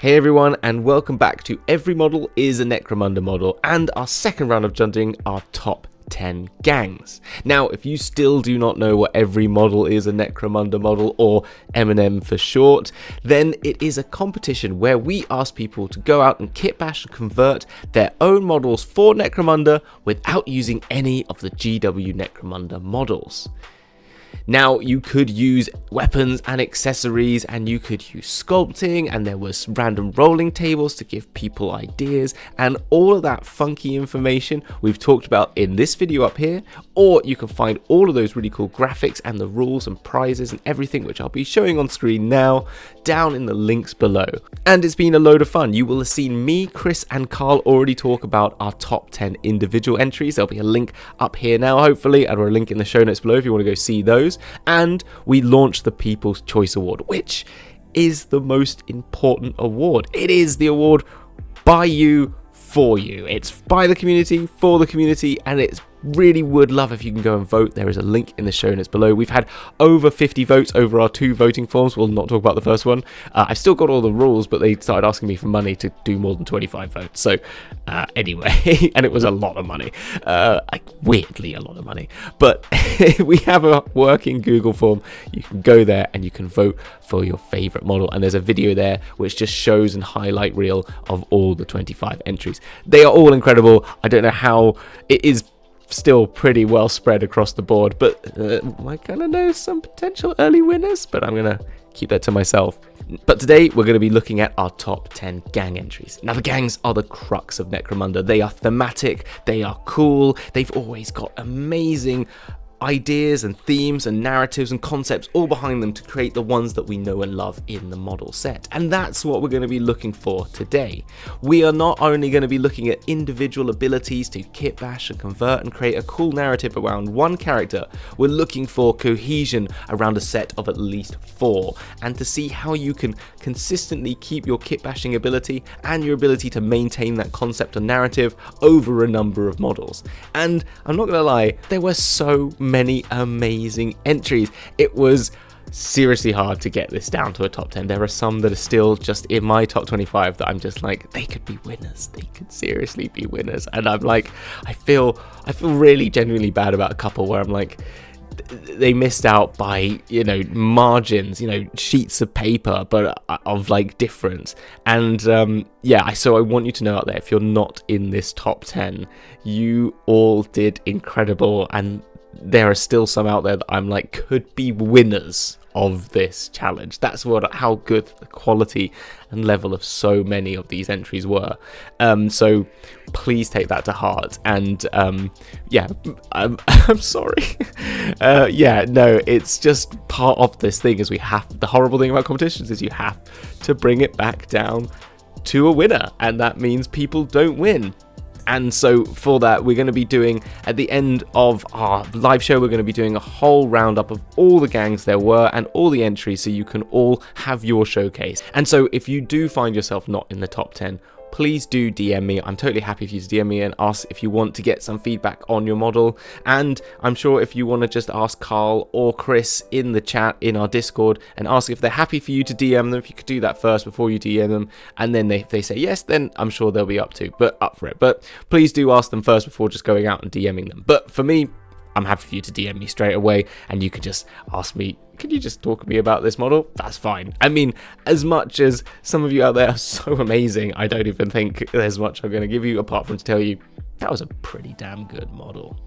Hey everyone, and welcome back to Every Model is a Necromunda model and our second round of judging our top 10 gangs. Now, if you still do not know what Every Model is a Necromunda model, or EMINEM for short, then it is a competition where we ask people to go out and kit bash and convert their own models for Necromunda without using any of the GW Necromunda models. Now, you could use weapons and accessories, and you could use sculpting, and there was random rolling tables to give people ideas, and all of that funky information we've talked about in this video up here, or you can find all of those really cool graphics and the rules and prizes and everything, which I'll be showing on screen now, down in the links below. And it's been a load of fun. You will have seen me, Chris, and Carl already talk about our top 10 individual entries. There'll be a link up here now, hopefully, and a link in the show notes below if you want to go see those. And we launched the People's Choice Award, which is the most important award. It is the award by you, for you. It's by the community, for the community, and it's really would love if you can go and vote. There is a link in the show notes below. We've had over 50 votes over our 2 voting forms. We'll not talk about the first one. I've still got all the rules, but they started asking me for money to do more than 25 votes. So anyway, and it was a lot of money, weirdly a lot of money. But we have a working Google form. You can go there and you can vote for your favorite model. And there's a video there which just shows and highlight reel of all the 25 entries. They are all incredible. I don't know how it is still pretty well spread across the board, but I kind of know some potential early winners, but I'm gonna keep that to myself. But today we're going to be looking at our top 10 gang entries. Now, the gangs are the crux of Necromunda. They are thematic, they are cool, they've always got amazing ideas and themes and narratives and concepts all behind them to create the ones that we know and love in the model set. And that's what we're going to be looking for today. We are not only going to be looking at individual abilities to kit bash and convert and create a cool narrative around one character, we're looking for cohesion around a set of at least 4, and to see how you can consistently keep your kit bashing ability and your ability to maintain that concept and narrative over a number of models. And I'm not going to lie, there were so many amazing entries. It was seriously hard to get this down to a top 10. There are some that are still just in my top 25 that I'm just like, they could be winners. They could seriously be winners. And I'm like, I feel really genuinely bad about a couple where I'm like, they missed out by, margins, sheets of paper, but of like difference. And so I want you to know out there, if you're not in this top 10, you all did incredible, and there are still some out there that I'm like could be winners of this challenge. That's how good the quality and level of so many of these entries were. So please take that to heart. And I'm sorry. It's just part of this thing. Is the horrible thing about competitions is you have to bring it back down to a winner, and that means people don't win. And so for that, we're going to be doing, at the end of our live show, we're going to be doing a whole roundup of all the gangs there were and all the entries, so you can all have your showcase. And so if you do find yourself not in the top 10, please do DM me. I'm totally happy for you to DM me and ask if you want to get some feedback on your model. And I'm sure if you want to just ask Carl or Chris in the chat in our Discord and ask if they're happy for you to DM them, if you could do that first before you DM them, and then they say yes, then I'm sure they'll be up for it. But please do ask them first before just going out and DMing them. But for me, I'm happy for you to DM me straight away, and you can just ask me, can you just talk to me about this model? That's fine. I mean, as much as some of you out there are so amazing, I don't even think there's much I'm going to give you apart from to tell you that was a pretty damn good model.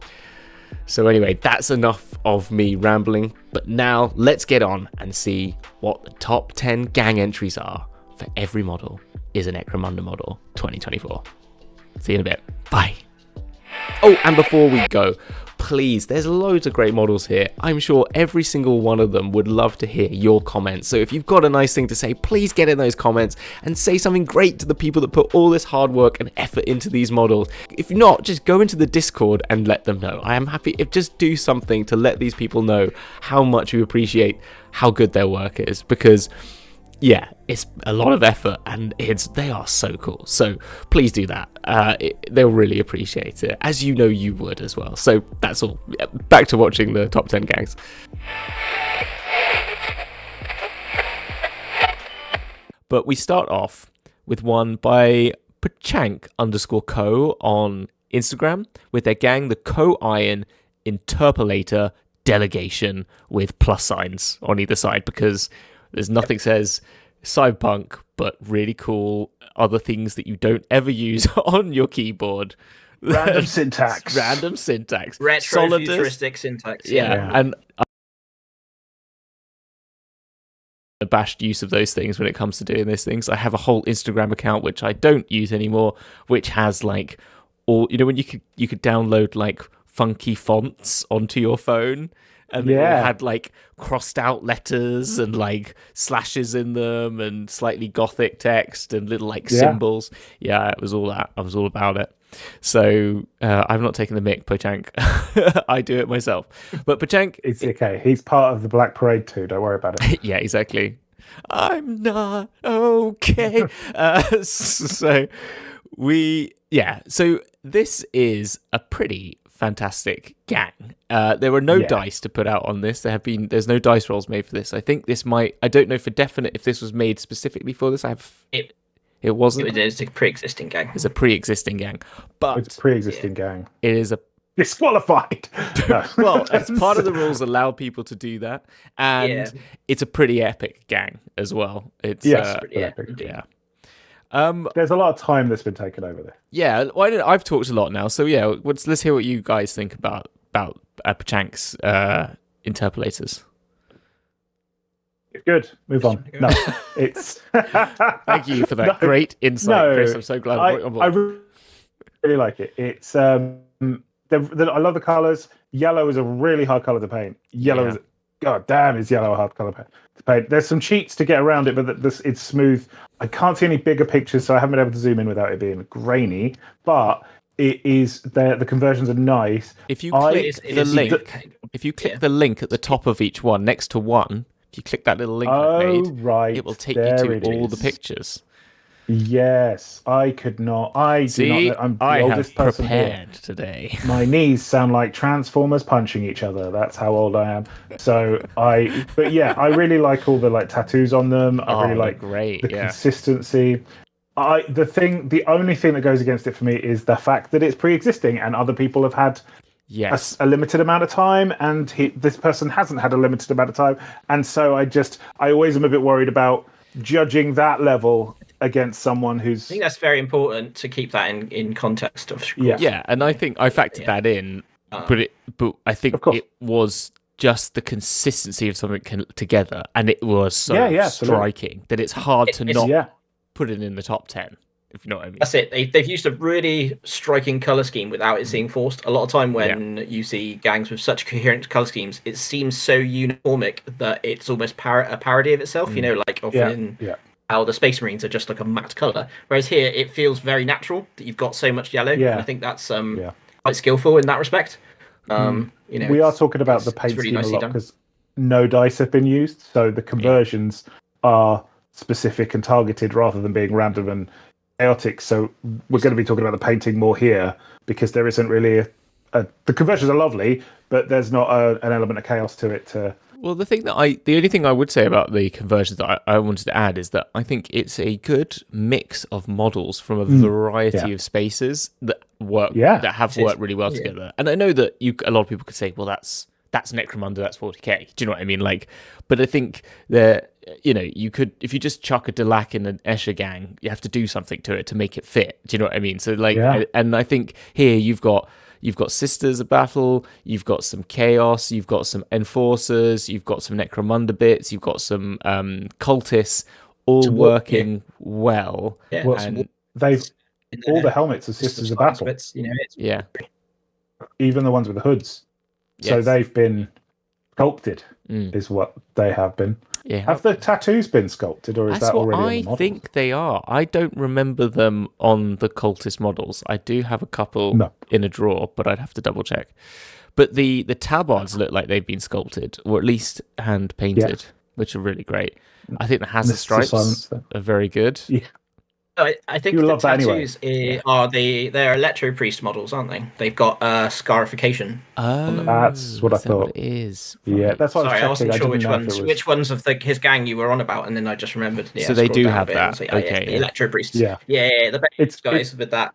So anyway, that's enough of me rambling, but now let's get on and see what the top 10 gang entries are for Every Model is a Necromunda model 2024. See you in a bit. Bye. Oh, and before we go, please, there's loads of great models here. I'm sure every single one of them would love to hear your comments. So if you've got a nice thing to say, please get in those comments and say something great to the people that put all this hard work and effort into these models. If not, just go into the Discord and let them know. I am happy if just do something to let these people know how much you appreciate how good their work is, because yeah, it's a lot of effort and they are so cool. So please do that. They'll really appreciate it, as you know you would as well. So that's all. Back to watching the top 10 gangs. But we start off with one by Pachank_co on Instagram with their gang, the Co-Iron Interpolator Delegation, with plus signs on either side, because there's nothing says cyberpunk but really cool other things that you don't ever use on your keyboard. Random syntax. Retro futuristic syntax. Yeah. And abashed use of those things when it comes to doing those things. I have a whole Instagram account which I don't use anymore, which has like all, you know, when you could download like funky fonts onto your phone, and they all had like crossed out letters and like slashes in them and slightly gothic text and little like symbols. Yeah, it was all that. I was all about it. So I've not taken the mick, Pachank. I do it myself. But Pachank... It's okay. He's part of the Black Parade too. Don't worry about it. Yeah, exactly. I'm not okay. So this is a pretty fantastic gang. There were no dice to put out on this. There's no dice rolls made for this. I think this might... I don't know for definite if this was made specifically for this. It wasn't. It's a pre-existing gang. It's a pre-existing gang. But it's a pre-existing gang. It is a... Disqualified! No. Well, as part of the rules allow people to do that. And it's a pretty epic gang as well. It's pretty epic. Yeah. There's a lot of time that's been taken over there. Yeah, I've talked a lot now. So yeah, let's hear what you guys think about Pachank's interpolators. Good. Move on. No, it's. Thank you for that great insight, Chris. I'm so glad I really like it. It's I love the colors. Yellow is a really hard color to paint. Yellow is, god damn, is yellow a hard color to paint. There's some cheats to get around it, but it's smooth. I can't see any bigger pictures, so I haven't been able to zoom in without it being grainy. But it is the conversions are nice. If you click the link at the top of each one, next to one. You click that little link it will take you to all the pictures. Yes, I could not. I'm the oldest person prepared today. My knees sound like Transformers punching each other. That's how old I am. So I really like all the like tattoos on them. I really like the consistency. The only thing that goes against it for me is the fact that it's pre-existing and other people have had a limited amount of time, and this person hasn't had a limited amount of time, and so I always am a bit worried about judging that level against someone who's... I think that's very important to keep that in context of... Yeah, and I think I factored that in, but I think it was just the consistency of something together, and it was so striking that it's hard to not put it in the top 10. If you know what I mean. That's it. They've used a really striking color scheme without it seeming forced. A lot of time when you see gangs with such coherent color schemes, it seems so uniformic that it's almost a parody of itself. You know, like often how the Space Marines are just like a matte color, whereas here it feels very natural that you've got so much yellow. And I think that's quite skillful in that respect. You know, we are talking about the paint scheme a lot because no dice have been used, so the conversions are specific and targeted rather than being random and chaotic. So we're going to be talking about the painting more here because there isn't really the conversions are lovely, but there's not an element of chaos to it. Well, the only thing I would say about the conversions that I wanted to add is that I think it's a good mix of models from a variety of spaces that work that have worked really well together. And I know that a lot of people could say, well, that's Necromunda, that's 40k. Do you know what I mean? Like, but I think that, you know, you could, if you just chuck a Dearx in an Escher gang, you have to do something to it to make it fit. Do you know what I mean? So like, and I think here you've got Sisters of Battle, you've got some Chaos, you've got some Enforcers, you've got some Necromunda bits, you've got some Cultists, all working well. Yeah. And all the helmets are Sisters of Battle. Bits, you know, even the ones with the hoods. So they've been sculpted, is what they have been. Yeah. Have the tattoos been sculpted, or is that already on the models? I think they are. I don't remember them on the cultist models. I do have a couple in a drawer, but I'd have to double check. But the tabards look like they've been sculpted, or at least hand painted, which are really great. I think the hazard stripes are very good. I think You the love that anyway. tattoos they're Electro Priest models, aren't they? They've got scarification on them. That's what I thought. What it is. Yeah, Right. that's what Sorry, I was checking. wasn't sure didn't know which ones of his gang you were on about, and then I just remembered. Yeah, So they scrolled do down a have bit that. and say, Okay. the Electro Priests. Yeah. The best guys it's with that.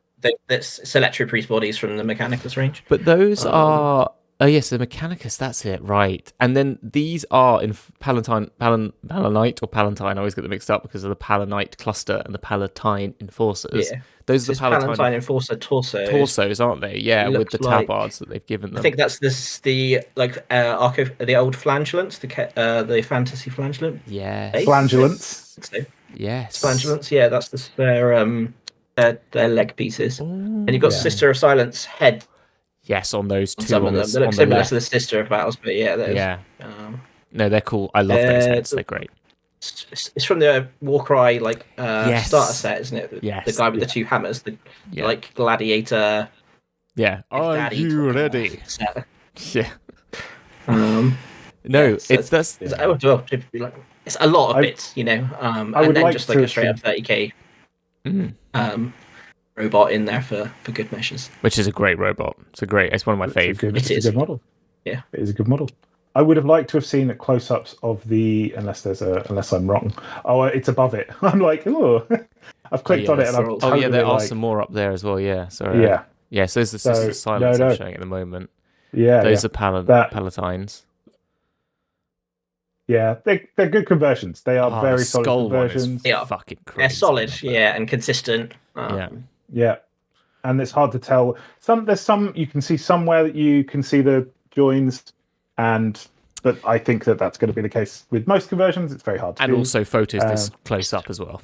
That's Electro Priest bodies from the Mechanicus range. But those are... Oh, yes, the Mechanicus, that's it, right. And then these are in Palanite or Palatine. I always get them mixed up because of the Palanite cluster and the Palatine Enforcers. Yeah. Those are the Palatine Enforcer torsos, aren't they? Yeah, with the tabards that they've given them. I think that's the old flangellants, the fantasy flangellant. Yeah. Flangellants. So, yes. Flangellants, yeah, that's their leg pieces. Ooh, and you've got Sister of Silence head. Yes, on those two. Some of them. They look similar to the Sister of Battles, but yeah, those. Yeah. No, they're cool. I love those heads. They're great. It's from the Warcry starter set, isn't it? Yes. The guy with the two hammers, the gladiator. Yeah. Are you ready? Set. Yeah. No, it's a lot of bits, and then like just like a straight up 30k robot in there for good measures. Which is a great robot. It's one of my favourites. It's a good model. Yeah. It is a good model. I would have liked to have seen close-ups of unless I'm wrong. Oh, it's above it. I'm like, oh, I've clicked on it and I've totally there are some more up there as well. Yeah, sorry. Yeah. Yeah, so there's the Sister Silence I'm showing at the moment. Yeah, those are Palatines. Yeah, they're good conversions. They are very solid conversions. They are fucking crazy. They're solid, and consistent. Yeah, and it's hard to tell. There's some you can see somewhere that you can see the joins, but I think that's going to be the case with most conversions. It's very hard to do. Also photos this close up as well.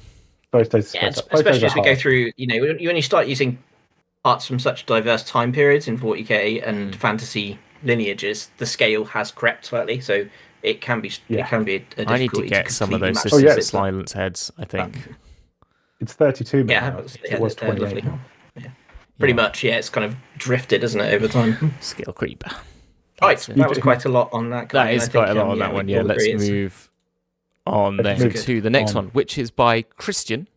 Photos, especially as we go through. When you start using parts from such diverse time periods in 40k and fantasy lineages, the scale has crept slightly, so it can be a difficulty. I need to get some of those Sister Silence heads, I think. It's 32 minutes. Yeah, it was 28. Pretty much, it's kind of drifted, isn't it, over time? Skill creep. Right, that was quite a lot on that. That is quite a lot on that one, yeah. Let's move on then to the next one, which is by Christian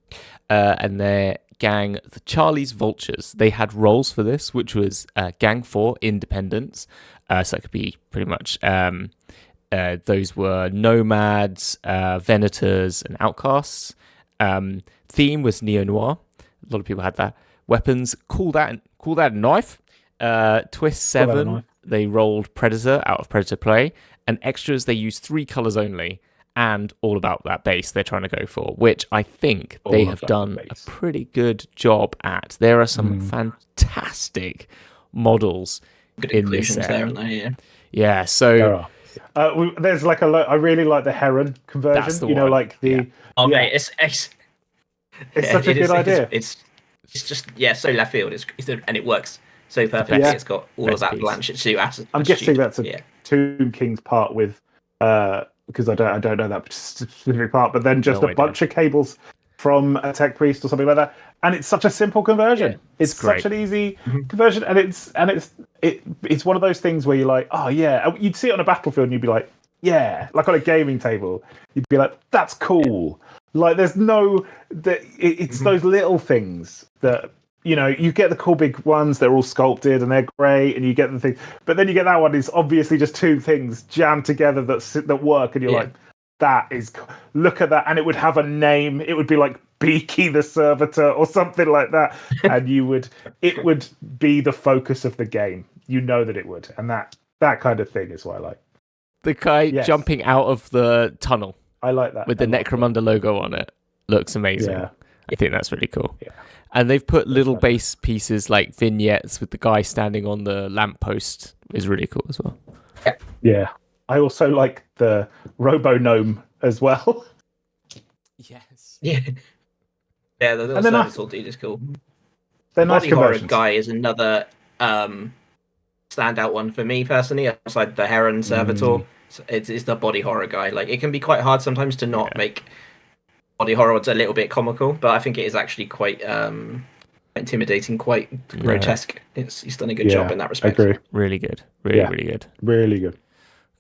and their gang, the Charlie's Vultures. They had roles for this, which was Gang 4, Independence. So it could be pretty much... those were Nomads, Venators, and Outcasts. Theme was neo-noir. A lot of people had that. Weapons, call that a knife. Twist 7, they rolled Predator out of Predator Play. And extras, they used 3 colours only. And all about that base they're trying to go for, which I think they have done a pretty good job at. There are some fantastic models in this set. There, aren't there? Yeah, so... There are. There's like I really like the Heron conversion. That's the one. Like the... Oh, mate, it's such a good idea. It's just so left field. And it works so perfectly. It's got all of that Blanchett suit. I'm guessing that's a Tomb King's part with because I don't know that specific part, but then just a bunch of cables from a Tech Priest or something like that, and it's such a simple conversion. It's such an easy conversion, and it's one of those things where you're like, oh yeah, you'd see it on a battlefield and you'd be like, yeah, like on a gaming table, you'd be like, that's cool. Like there's it's those little things that you get the cool big ones, they're all sculpted and they're great, and you get the thing, but then you get that one is obviously just two things jammed together that work, and you're like, that is, look at that, and it would have a name. It would be like Beaky the Servitor or something like that, and it would be the focus of the game. That it would, and that kind of thing is what I like. The guy jumping out of the tunnel. I like that with the Necromunda logo on it. Looks amazing. Yeah. I think that's really cool. Yeah. And they've put little base pieces like vignettes with the guy standing on the lamppost. Is really cool as well. Yeah. I also like the Robo Gnome as well. Yes. Yeah. Yeah, the little serviceable dude is cool. They're nice Body horror guy is another standout one for me personally, outside the Heron Servitor. It's the body horror guy. Like, it can be quite hard sometimes to not make body horror a little bit comical, but I think it is actually quite intimidating, quite grotesque. He's done a good job in that respect. I agree. Really good. Really good. Really good.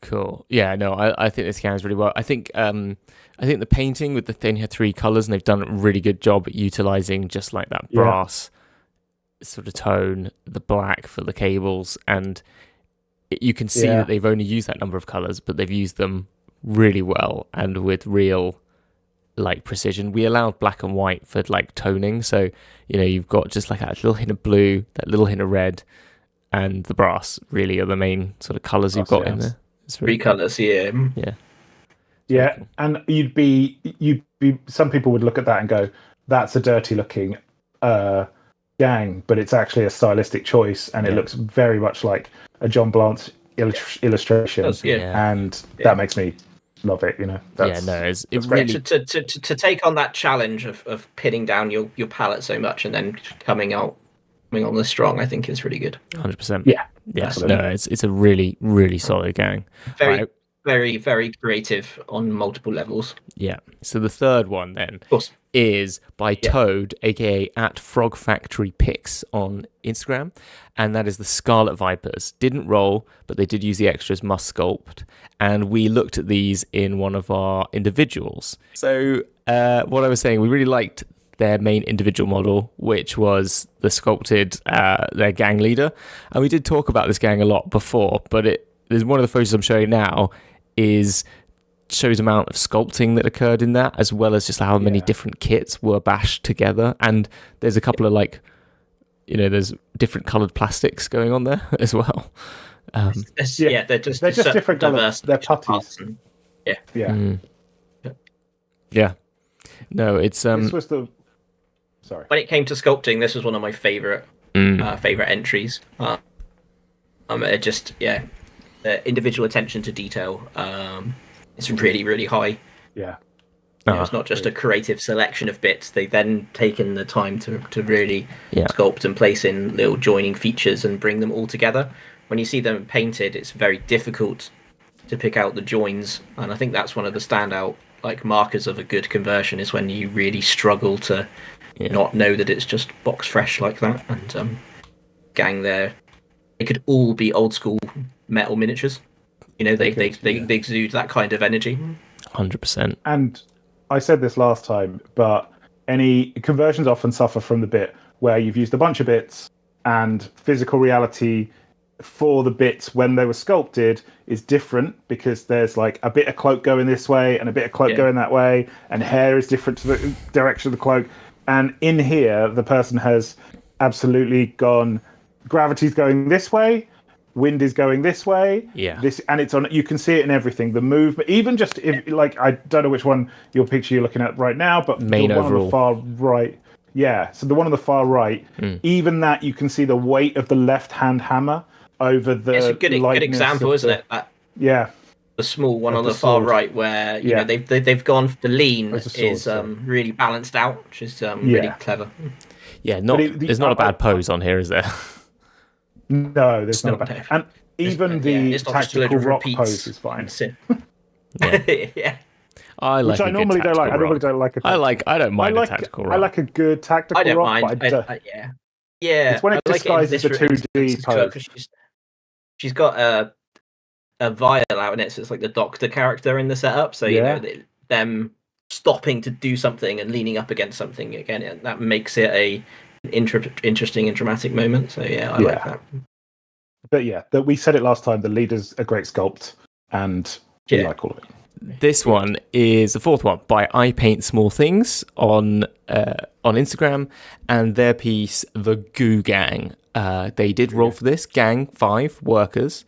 Cool. Yeah, no, I think this gang is really well. I think the painting with they only had 3 colours, and they've done a really good job at utilising just like that brass sort of tone, the black for the cables, and you can see that they've only used that number of colours, but they've used them really well and with real like precision. We allowed black and white for like toning, so you've got just like that little hint of blue, that little hint of red, and the brass really are the main sort of colours you've got in there. It's really 3 colours, yeah. Cool. And you'd be some people would look at that and go, that's a dirty looking gang, but it's actually a stylistic choice, and it looks very much like a John Blanche illustration. And that makes me love it. It's really to take on that challenge of pinning down your palette so much and then coming on the strong, I think is really good. 100%. Yeah. No, it's a really, really solid gang. Very, very creative on multiple levels. Yeah. So the third one then is by Toad, aka @FrogFactoryPics on Instagram, and that is the Scarlet Vypers. Didn't roll, but they did use the extras must sculpt, and we looked at these in one of our individuals. So what I was saying, we really liked their main individual model, which was the sculpted their gang leader, and we did talk about this gang a lot before, but there's one of the photos I'm showing now shows the amount of sculpting that occurred in that, as well as just how many different kits were bashed together. And there's a couple of there's different coloured plastics going on there as well. They're just different colours. They're putties. Yeah. No, it's This was the. Sorry. When it came to sculpting, this was one of my favorite entries. The individual attention to detail is really, really high. Yeah. It's not just a creative selection of bits. They've then taken the time to really sculpt and place in little joining features and bring them all together. When you see them painted, it's very difficult to pick out the joins, and I think that's one of the standout markers of a good conversion, is when you really struggle to not know that it's just box fresh like that. And gang there, they could all be old school metal miniatures. They exude that kind of energy. 100%. And I said this last time, but any conversions often suffer from the bit where you've used a bunch of bits and physical reality for the bits when they were sculpted is different, because there's a bit of cloak going this way and a bit of cloak going that way, and hair is different to the direction of the cloak. And in here, the person has absolutely gone, gravity's going this way, wind is going this way. Yeah. And it's on. You can see it in everything. The movement, even just if I don't know which one your picture you're looking at right now, but main the one overall on the far right. Yeah. So the one on the far right, even that you can see the weight of the left-hand hammer over the. It's a good example, isn't it? The small one on the far right, where they've gone for the lean is really balanced out, which is really clever. Yeah, there's not a bad pose on here, is there? No, there's not a bad. And even the tactical rock pose is fine. Yeah. I like. Which I normally don't like. I normally don't like. I don't mind a tactical rock. I like a good tactical rock. I don't mind. But yeah. It's when it disguises the 2D pose. She's got a vial out in it, so it's like the Doctor character in the setup. So them stopping to do something and leaning up against something again, and that makes it a interesting and dramatic moment. So I like that. But we said it last time. The leader's a great sculpt, and we like all of it. This one is the fourth one by I Paint Small Things on Instagram, and their piece, the Goo Gang. They did roll for this gang 5 workers,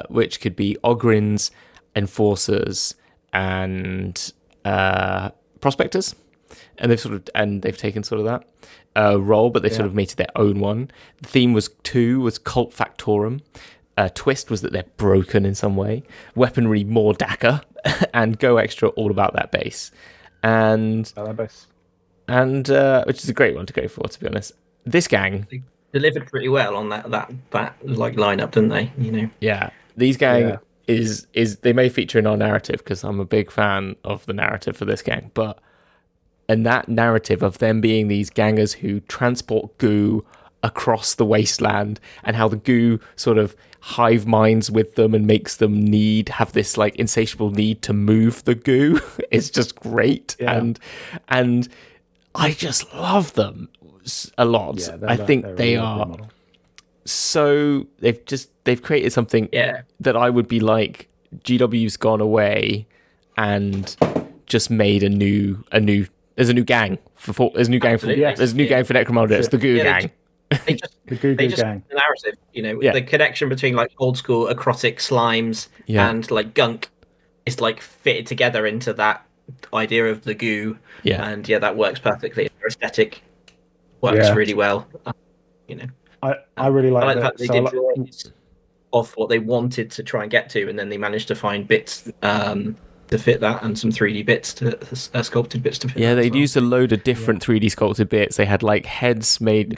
which could be Ogryns, enforcers, and prospectors, and they've taken sort of that role, but they sort of made it their own one. The theme was Cult Factorum. Twist was that they're broken in some way. Weaponry more Dakar, and go extra all about that base, and which is a great one to go for, to be honest. This gang delivered pretty well on that lineup, didn't they? Yeah, these gang is they may feature in our narrative, because I'm a big fan of the narrative for this gang, and that narrative of them being these gangers who transport goo across the wasteland, and how the goo sort of hive minds with them and makes them have this like insatiable need to move the goo. It's just great, and I just love them a lot. Yeah, I think they are so they've created something that I would be like, GW's gone away and just made a new there's a new gang for Necromunda. It's the Goo Gang. The Goo Gang. The narrative, the connection between like old school acrotic slimes and like gunk is like fitted together into that idea of the goo. And that works perfectly. Their aesthetic works really well. I really like the fact they did drawings of what they wanted to try and get to, and then they managed to find bits to fit that, and some 3D bits sculpted bits to fit. Yeah, they'd used a load of different 3D sculpted bits. They had like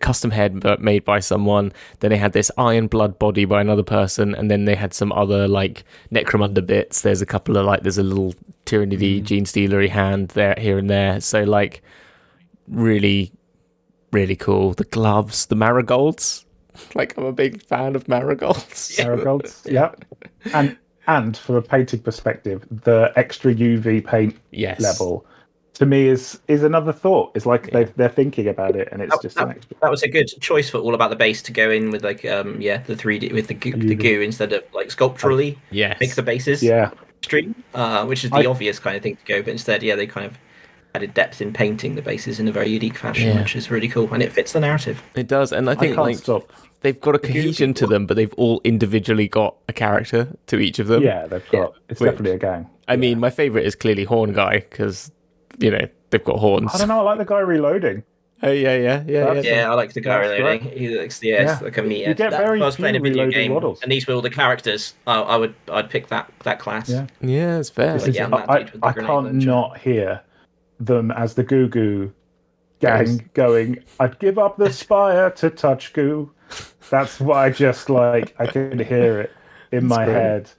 custom head made by someone. Then they had this iron blood body by another person, and then they had some other like Necromunda bits. There's a couple of there's a little Tyranidy Gene Stealery hand there, here and there. So like, really, really cool. The gloves, the marigolds. Like, I'm a big fan of marigolds. Marigolds, yeah. And from a painting perspective, the extra UV paint level to me is another thought. It's like they're thinking about it, and it's that was a good choice for All About the Base to go in with like the 3D with the goo instead of like sculpturally make the bases extreme, which is the obvious kind of thing to go. But instead, they kind of added depth in painting the bases in a very unique fashion, which is really cool, and it fits the narrative. It does, and I think they've got a cohesion to them, but they've all individually got a character to each of them. Yeah, they've got. It's definitely a gang. I mean, my favourite is clearly Horn Guy, because they've got horns. I don't know. I like the guy reloading. Oh yeah. I like the guy reloading. He looks like a meathead. You get very if I was playing a video game models. and these were all the characters, I'd pick that class. Yeah, it's fair. I can't not hear them as the Goo Goo Gang going, I'd give up the spire to touch goo. That's what I just like. I can hear it in my head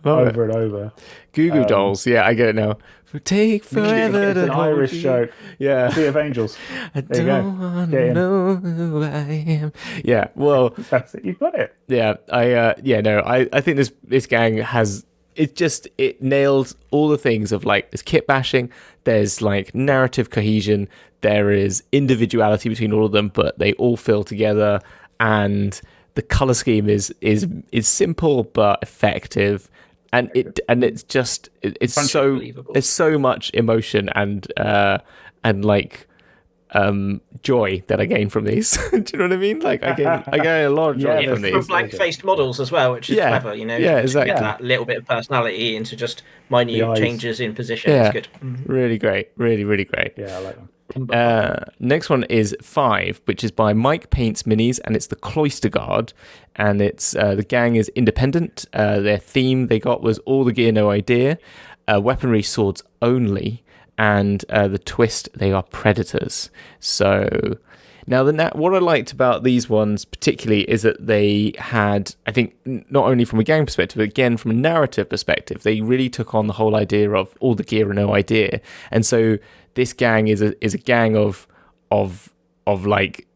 over and over. Goo Goo Dolls, I get it now. Take forever it's an Irish joke. Yeah. Sea of Angels. I don't want to know who I am. Yeah, well, that's it. You've got it. Yeah, I think this gang has it nails all the things of like there's kit bashing, there's like narrative cohesion, there is individuality between all of them, but they all feel together, and the color scheme is simple but effective. And it's just so there's so much emotion and joy that I gain from these. Do you know what I mean? Like I gain a lot of joy from these. From blank-faced models as well, which is clever. Yeah, exactly. Get that little bit of personality into just minute changes in position. Yeah, it's good. Really great. Really, really great. Yeah, I like them. Next one is 5, which is by Mike Paints Minis, and it's the Cloister Guard, and it's the gang is independent. Their theme they got was all the gear, no idea, weaponry, swords only, and the twist, they are predators. So now what I liked about these ones particularly is that they had, I think, not only from a gang perspective, but again from a narrative perspective, they really took on the whole idea of all the gear and no idea. And so this gang is a gang of like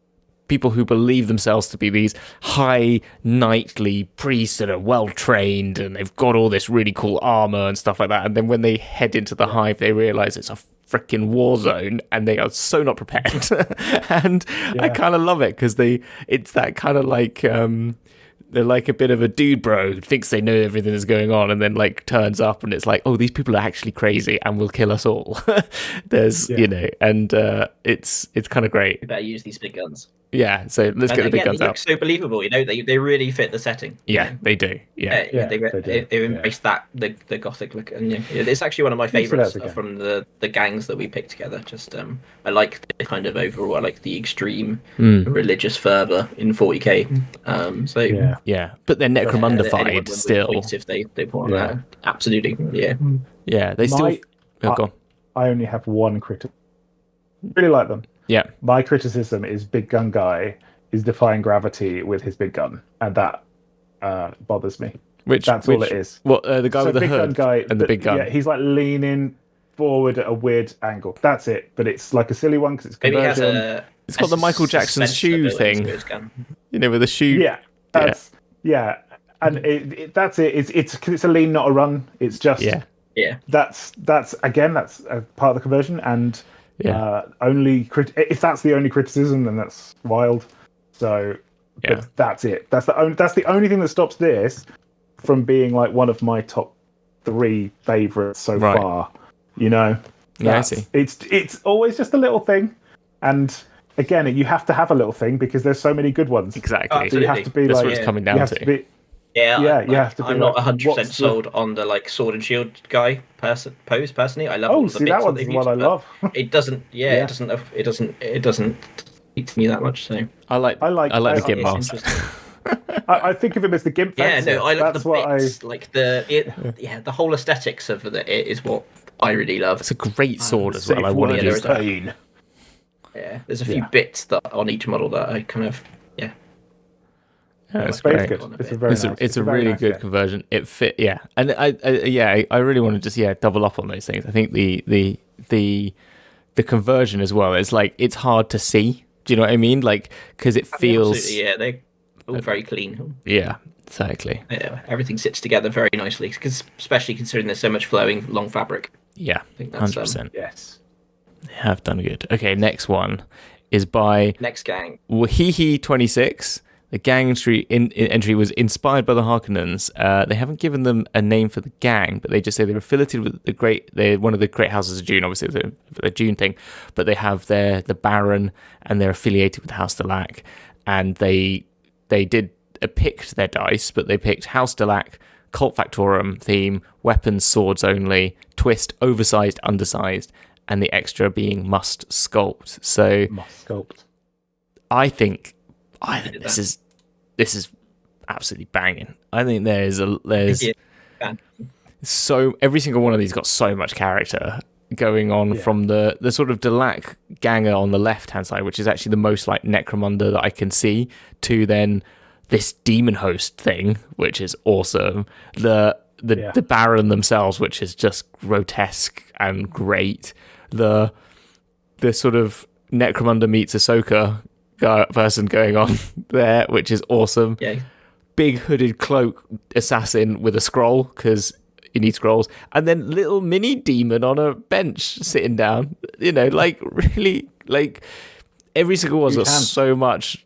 people who believe themselves to be these high knightly priests that are well trained and they've got all this really cool armor and stuff like that. And then when they head into the hive, they realize it's a freaking war zone and they are so not prepared. And I kind of love it because it's that kind of like they're like a bit of a dude bro who thinks they know everything that's going on, and then like turns up and it's like, oh, these people are actually crazy and will kill us all. There's and it's kind of great. You better use these big guns. Yeah, so let's get the big guns they out. Look so believable, they really fit the setting. Yeah, they do. They embrace that the gothic look, and it's actually one of my favorites from the gangs that we picked together. Just I like the kind of overall, I like the extreme religious fervor in 40k. But they're Necromunda-fied still. If they pull on that, absolutely, yeah. They still. Go on. I only have one critic. Really like them. Yeah. My criticism is Big Gun Guy is defying gravity with his big gun, and that bothers me. That's all it is. What the guy with the hood guy, and the big gun? Yeah, he's like leaning forward at a weird angle. That's it. But it's like a silly one because it's conversion. It's got the Michael Jackson shoe thing. With the shoe. Yeah. that's it. It's a lean, not a run. It's just That's a part of the conversion, and if that's the only criticism, then that's wild. So, but that's it. That's the only thing that stops this from being like one of my top 3 favorites so far. You know, I see. It's always just a little thing, and again, you have to have a little thing because there's so many good ones. Exactly. So you have to be That's what it's coming down to. You have to be. I'm not 100% sold on the like sword and shield guy pose personally. I love all the bits that one's what I love. It doesn't. It doesn't speak to me that much. So I like the Gimp master. I think of him as the Gimp fence. I like the bits, like the whole aesthetics of it is what I really love. It's a great sword as well. I want to use that. Yeah, there's a few bits that on each model that I kind of it's great. It's a really good conversion. It fit, and I really want to just double up on those things. I think the conversion as well is like it's hard to see. Do you know what I mean? Like because it feels they're all very clean. Yeah, exactly. Yeah, everything sits together very nicely, especially considering there's so much flowing long fabric. Yeah, I think that's 100%. Yes, they have done good. Okay, next one is by Next Gang. Wahihi26. The gang entry was inspired by the Harkkonens. They haven't given them a name for the gang, but they just say they're affiliated with they're one of the great houses of June, obviously the June thing, but they have the Baron, and they're affiliated with House Delac, and they picked their dice, but they picked House Delac, Cult Factorum theme, weapons, swords only, twist, oversized, undersized, and the extra being must sculpt. So must sculpt. I think this is absolutely banging. I think there's so every single one of these got so much character going on from the sort of Delac ganger on the left hand side, which is actually the most like Necromunda that I can see, to then this demon host thing, which is awesome. The Baron themselves, which is just grotesque and great. The sort of Necromunda meets Ahsoka person going on there, which is awesome. Yeah. Big hooded cloak assassin with a scroll, because you need scrolls, and then little mini demon on a bench sitting down. You know, like really, like every single one's got so much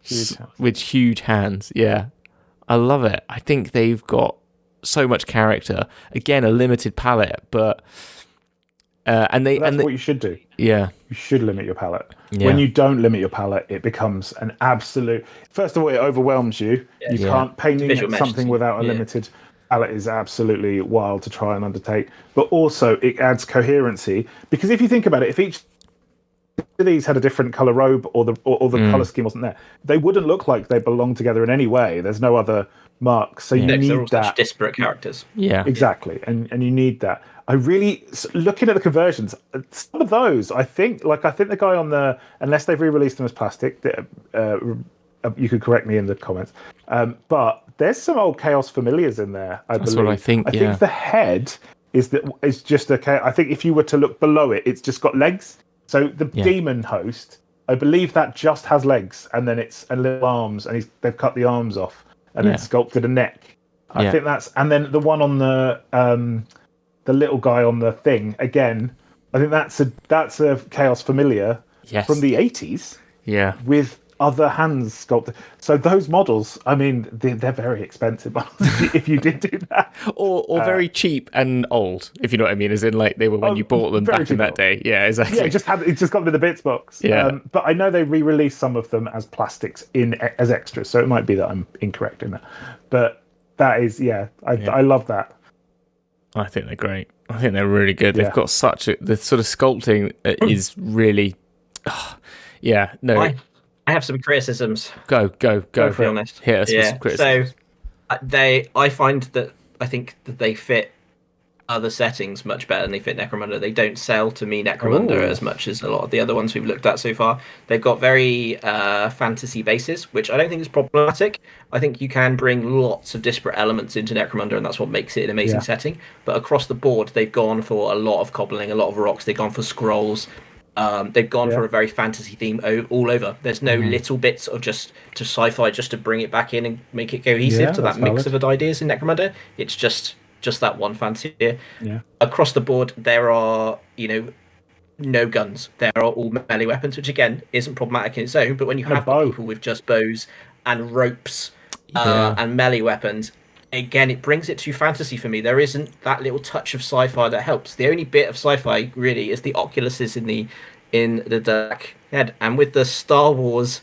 with huge hands. Yeah, I love it. I think they've got so much character. Again, a limited palette, but that's what you should do. Yeah, you should limit your palette. Yeah. When you don't limit your palette, it becomes an absolute. First of all, it overwhelms you. You can't painting something without a limited palette is absolutely wild to try and undertake. But also, it adds coherency, because if you think about it, if each of these had a different color robe or the color scheme wasn't there, they wouldn't look like they belong together in any way. There's no other marks, so you need they're all that. Such disparate characters. Yeah, exactly, and you need that. I really, looking at the conversions, some of those, I think the guy on the, unless they've re-released them as plastic, you could correct me in the comments, but there's some old Chaos Familiars in there, That's believe. what I think, I think the head is just okay. I think if you were to look below it, it's just got legs. So the demon host, I believe that just has legs, and then it's and little arms, and they've cut the arms off, and then sculpted a neck. I think and then the one on the little guy on the thing, again, I think that's a Chaos Familiar from the 80s. Yeah. With other hands sculpted. So those models, I mean, they're very expensive if you did do that. Or very cheap and old, if you know what I mean, as in like they were when you bought them back in that day. Yeah, exactly. Yeah, it just got them in the bits box. Yeah. But I know they re-released some of them as plastics as extras, so it might be that I'm incorrect in that. But that is, I love that. I think they're great. I think they're really good. They've got the sort of sculpting is really, I have some criticisms. Go for honest. Hit us with some criticisms. So I think that they fit other settings much better than they fit Necromunda. They don't sell to me Necromunda as much as a lot of the other ones we've looked at so far. They've got very fantasy bases, which I don't think is problematic. I think you can bring lots of disparate elements into Necromunda, and that's what makes it an amazing setting. But across the board, they've gone for a lot of cobbling, a lot of rocks. They've gone for scrolls. They've gone for a very fantasy theme all over. There's no little bits of just to sci-fi just to bring it back in and make it cohesive to that mix of ideas in Necromunda. It's just that one fantasy idea. Yeah. Across the board, there are no guns. There are all melee weapons, which again isn't problematic in its own. But when you have got people with just bows and ropes and melee weapons, again, it brings it to fantasy for me. There isn't that little touch of sci-fi that helps. The only bit of sci-fi really is the oculuses in the dark head, and with the Star Wars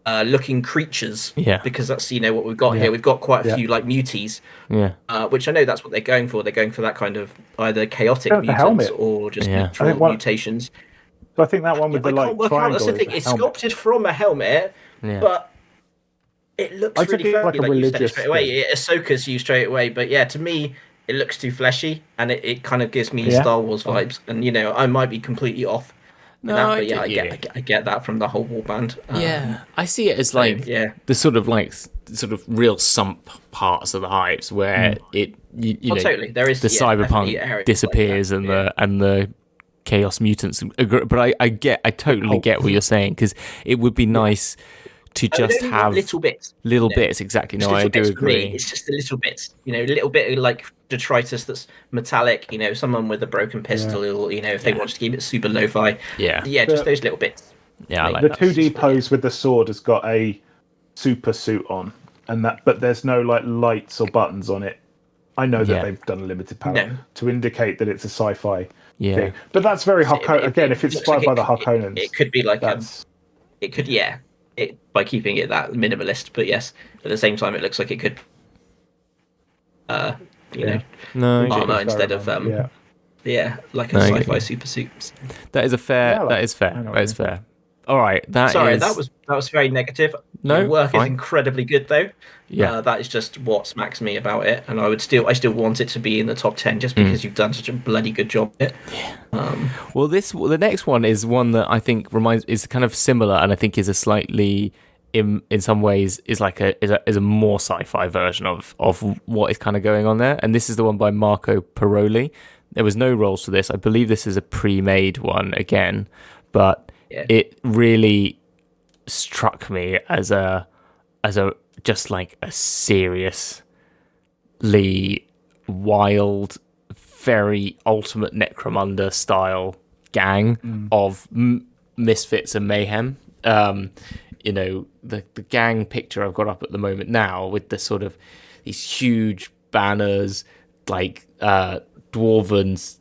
looking creatures. Yeah. Because that's what we've got here. We've got quite a few like muties. Yeah. Which I know that's what they're going for. They're going for that kind of either chaotic mutants or just natural mutations. So I think that one with the like triangle. That's the thing. It's sculpted from a helmet, but it looks really like a religious straight away. Ahsoka's you straight away, but to me, it looks too fleshy, and it kind of gives me Star Wars vibes. And I might be completely off. No, I get that from the whole warband. I see it as like the sort of real sump parts of the hives where totally there is the cyberpunk disappears and the chaos mutants. But I totally get what you're saying, because it would be nice to just have little bits, exactly. No, I do agree. It's just the little bits, a little bit of like detritus that's metallic. Someone with a broken pistol, if they want to keep it super lo-fi. Just those little bits. I like the that. 2D pose with the sword has got a super suit on, but there's no like lights or buttons on it. I know that they've done a limited palette to indicate that it's a sci-fi thing, but that's very Harkonnen. Again, if it's inspired by the Harkkonens, it could be like it could by keeping it that minimalist, but yes, at the same time it looks like it could armor instead of like a sci-fi super suit. That is fair. All right, that was very negative. No, your work fine. is incredibly good though. That is just what smacks me about it, and I still want it to be in the top 10 just because you've done such a bloody good job with it. Well, the next one is one that I think is kind of similar, and I think is a slightly in some ways is a more sci-fi version of what is kind of going on there, and this is the one by Marco Paroli. There was no rolls for this. I believe this is a pre-made one again, but it really struck me as a just like a seriously wild, very ultimate Necromunda style gang of misfits and mayhem. The gang picture I've got up at the moment now with the sort of these huge banners, like dwarven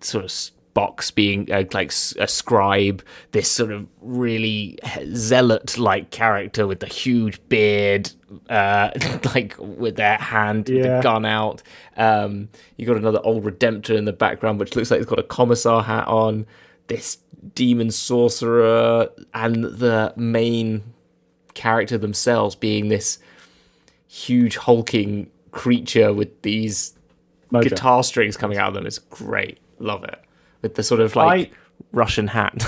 sort of box being like a scribe, this sort of really zealot-like character with the huge beard, like with their hand with the gun out. You got another old Redemptor in the background, which looks like he's got a commissar hat on. This demon sorcerer, and the main character themselves being this huge hulking creature with these guitar strings coming out of them. It's great. Love it. With the sort of like Russian hat.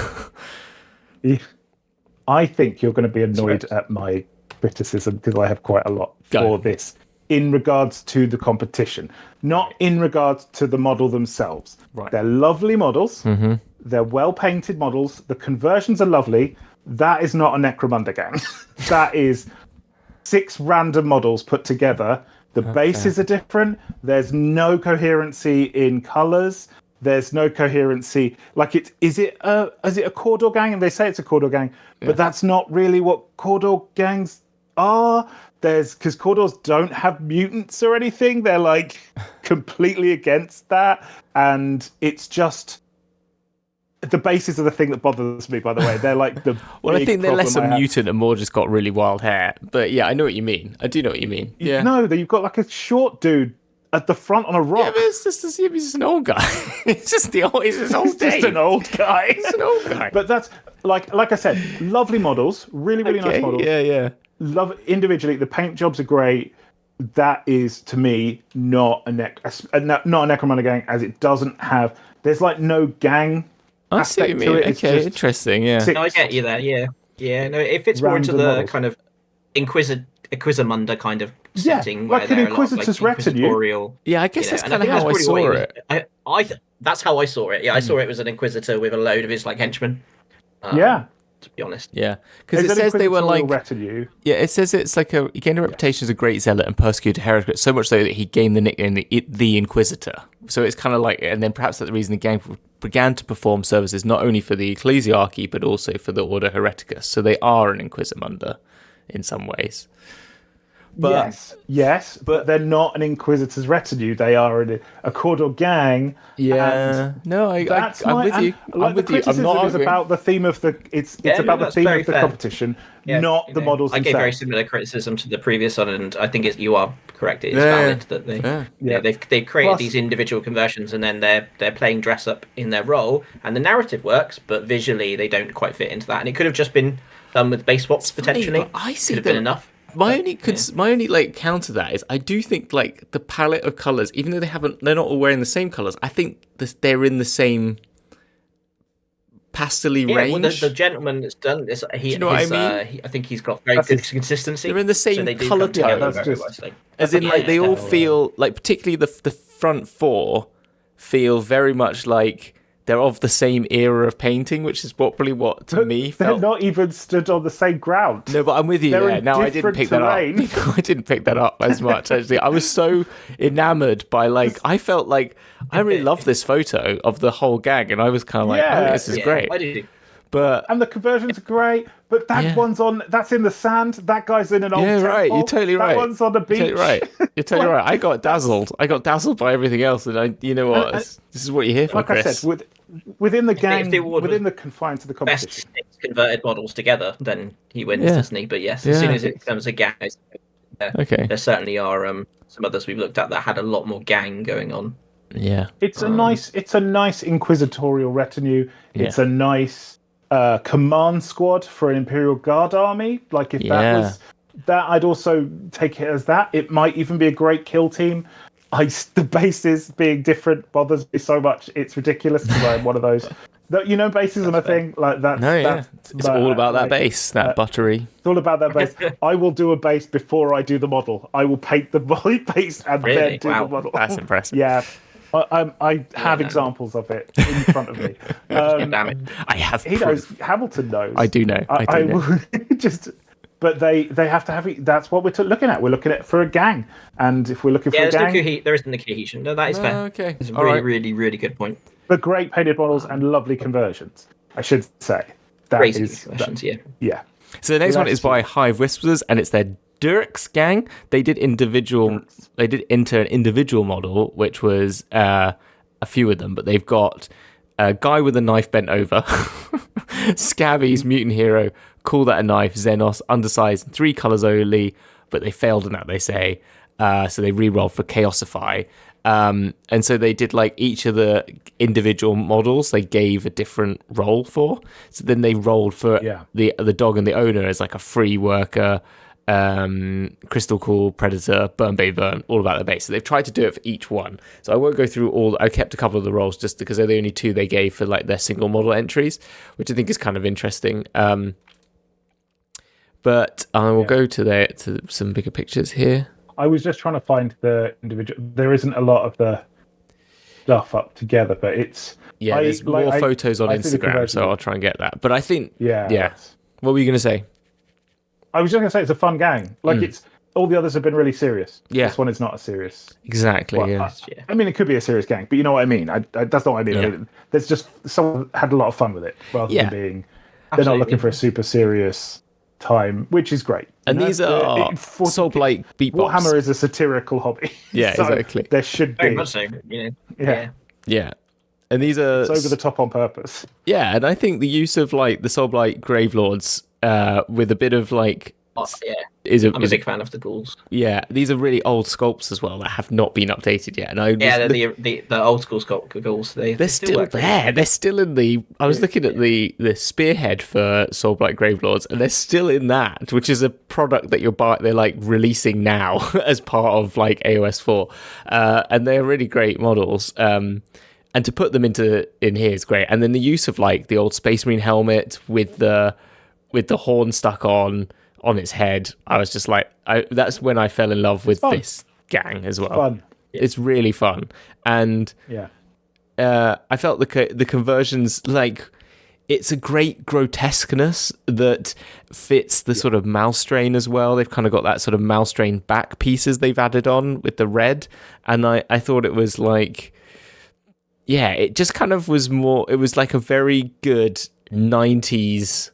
I think you're going to be annoyed at my criticism, because I have quite a lot for this in regards to the competition, not in regards to the model themselves. Right. They're lovely models. Mm-hmm. They're well painted models. The conversions are lovely. That is not a Necromunda gang. That is 6 random models put together. The bases are different. There's no coherency in colors. There's no coherency. Like, is it a Cawdor gang? And they say it's a Cawdor gang, but that's not really what Cawdor gangs are. Because Cawdors don't have mutants or anything. They're like completely against that. And it's just the bases are the thing that bothers me, by the way. They're like the well, I think they're less a mutant and more just got really wild hair. But yeah, I know what you mean. I do know what you mean. Yeah. No, you've got like a short dude at the front on a rock. Yeah, but it's just an old guy. He's just an old guy. He's an old guy. But that's like I said, lovely models, really nice models. Yeah. Love individually. The paint jobs are great. That is, to me, not a Necromunda gang, as it doesn't have. There's like no gang. I see what you mean. Okay, interesting. Yeah. No, I get you there. Yeah. No, it fits more into the kind of Inquisitor Munda kind of setting like where an there are a lot of, Inquisitor's like, retinue. inquisitorial. Yeah, I guess that's kind of how I saw it. That's how I saw it. Yeah, I saw it was an Inquisitor with a load of his like henchmen. To be honest. Yeah, because it says they were like retinue. Yeah, it says it's like he gained a reputation as a great zealot and persecuted heretics, so much so that he gained the nickname the Inquisitor. So it's kind of like, and then perhaps that's the reason the gang began to perform services not only for the ecclesiarchy but also for the Order Hereticus. So they are an Inquisimunda in some ways. But, yes, but they're not an Inquisitor's retinue. They are a Cordor gang. Yeah, no, I'm with you. I'm with you. I'm not is about the theme of the. It's about the theme of the competition, not the models. I gave very similar criticism to the previous one, and I think you are correct. It is valid that they've created these individual conversions, and then they're playing dress up in their role, and the narrative works, but visually they don't quite fit into that, and it could have just been done with base swaps potentially. I see could have been enough. My only like counter to that is I do think like the palette of colors, even though they're not all wearing the same colors, I think they're in the same pastel-y range. Well, the gentleman that's done this, I think he's got very good consistency. They're in the same color together. As in, like, they all feel like, particularly the front four feel very much like they're of the same era of painting, which is probably what to me felt. They're not even stood on the same ground. No, but I'm with you there. Now, I didn't pick that up. I didn't pick that up as much, actually. I was so enamored by, like, I felt like I really love this photo of the whole gang, and I was kind of like, this is great. I do. And the conversions are great, but that's in the sand. That guy's in an old temple. Right. You're totally right. That one's on the beach. You're totally right. I got dazzled. I got dazzled by everything else, and you know what? This is what you're here for, like Chris. I said, within the gang, within the confines of the competition, best 6 converted models together, then he wins, doesn't he? But yes, as soon as it becomes a gang, there certainly are some others we've looked at that had a lot more gang going on. Yeah, it's a nice inquisitorial retinue. It's a nice command squad for an Imperial Guard army. Like if that was that, I'd also take it as that. It might even be a great kill team. The bases being different bothers me so much. It's ridiculous because I'm one of those. Bases are my thing. Like that. It's all about that base, that buttery. It's all about that base. I will do a base before I do the model. I will paint the base and then do the model. That's impressive. Yeah. I have examples of it in front of me. Damn it. I have. He knows. Hamilton knows. I do know. I do know. But they have to have it. That's what we're looking at. We're looking at for a gang, and if we're looking for a gang, there isn't the cohesion. No, that is fair. Okay, it's a really, really good point. But great painted models and lovely conversions, I should say. Crazy conversions, yeah. So the next one is by Hive Whispers, and it's their Dearx Gang. They did enter an individual model, which was a few of them, but they've got a guy with a knife bent over, Scavvies, mutant hero, call that a knife, Xenos, undersized, 3 colors only, but they failed in that, they say. So they re-rolled for Chaosify. And so they did like each of the individual models they gave a different role for. So then they rolled for the dog and the owner as like a free worker, Crystal Cool, Predator, Burn Baby Burn, all about their base. So they've tried to do it for each one. So I won't go through all. I kept a couple of the roles just because they're the only 2 they gave for like their single model entries, which I think is kind of interesting. But I will go to some bigger pictures here. I was just trying to find the individual. There isn't a lot of the stuff up together, but it's there's more photos on Instagram, so I'll try and get that. But I think What were you going to say? I was just going to say it's a fun gang. Like it's all the others have been really serious. Yeah, this one is not a serious. Exactly. I mean, it could be a serious gang, but you know what I mean. That's not what I mean. Yeah. There's just someone had a lot of fun with it, rather than being. They're not looking for a super serious time, which is great. And these are Soul-like beatbox. Warhammer is a satirical hobby. Yeah, so exactly. There should be. Very much so, Yeah. And these are... It's over the top on purpose. Yeah, and I think the use of like the Soul-like Gravelords with a bit of like... I'm a big fan of the ghouls. Yeah, these are really old sculpts as well that have not been updated yet. And the old school ghouls. They're still there. They're still in the. I was looking at the spearhead for Soulblight Gravelords, and they're still in that, which is a product that they're like releasing now as part of like AOS 4, and they're really great models. And to put them in here is great. And then the use of like the old Space Marine helmet with the horn stuck on. on its head. I was just like, that's when I fell in love with this gang as well. Fun. It's really fun, and I felt the conversions, like, it's a great grotesqueness that fits the sort of mouse strain as well. They've kind of got that sort of mouse strain back pieces they've added on with the red, and I thought it was like, yeah, it just kind of was more. It was like a very good 90s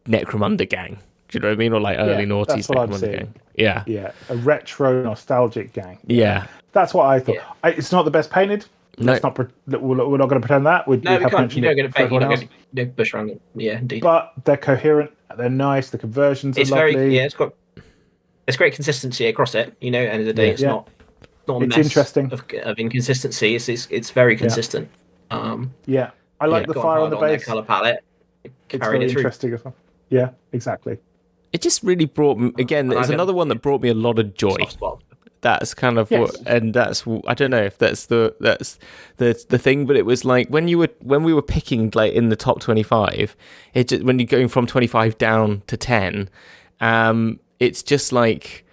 Necromunda gang. Do you know what I mean? Or like early noughties Necromunda gang. Yeah. Yeah. A retro nostalgic gang. Yeah. That's what I thought. Yeah. It's not the best painted. No. We're not going to pretend that. We have mentioned you're it. You're not going to push around it. Yeah, indeed. But they're coherent. They're nice. The conversions are lovely. It's great consistency across it. You know, end of the day, it's not a mess interesting of inconsistency. It's very consistent. I like the fire on the base. Color palette. It's very interesting as well. Yeah, exactly. It just really brought me, again, there's another one that brought me a lot of joy. That's kind of what, and that's, I don't know if that's the thing, but it was like when we were picking like in the top 25, it just, when you're going from 25 down to 10, it's just like,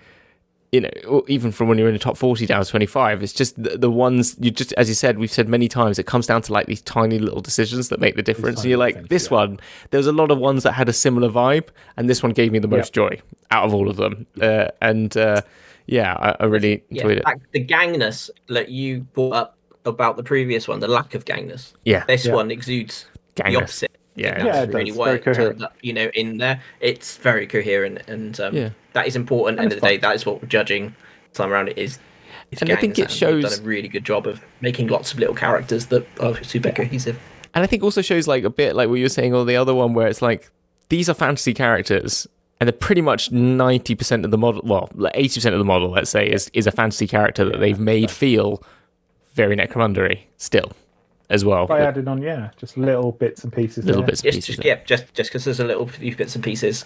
you know, even from when you're in the top 40 down to 25, it's just the ones you just, as you said, we've said many times, it comes down to like these tiny little decisions that make the difference. And you're like, this one, there's a lot of ones that had a similar vibe, and this one gave me the most joy out of all of them. I really enjoyed it. The gangness that you brought up about the previous one, the lack of gangness. Yeah. This one exudes gangness. The opposite. That's really why it turned up, in there. It's very coherent, and that is important. End of the day, that is what we're judging time around. It is. And I think it shows. Done a really good job of making lots of little characters that are super cohesive. And I think also shows like a bit like what you were saying, or the other one where it's like these are fantasy characters, and they're pretty much 90% of the model. Well, 80% of the model, let's say, is a fantasy character that they've made feel very Necromunda-y still. As well, by adding on, just little bits and pieces. Just because there's a little few bits and pieces.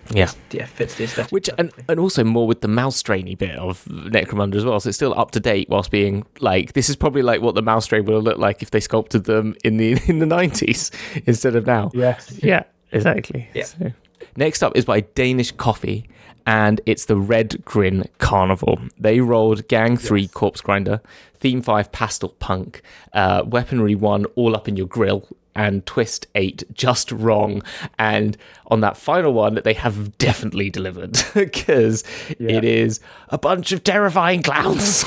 Fits the aesthetic. Which and also more with the mouse strainy bit of Necromunda as well. So it's still up to date whilst being like, this is probably like what the mouse strain would have looked like if they sculpted them in the 90s instead of now. Yes. Yeah. Exactly. Yeah. So, next up is by Danish Coffee, and it's the Red Grin Carnival. They rolled Gang 3 Corpse Grinder, Theme 5 Pastel Punk, Weaponry 1 All Up in Your Grill, and Twist 8 Just Wrong. And on that final one, they have definitely delivered, because it is a bunch of terrifying clowns.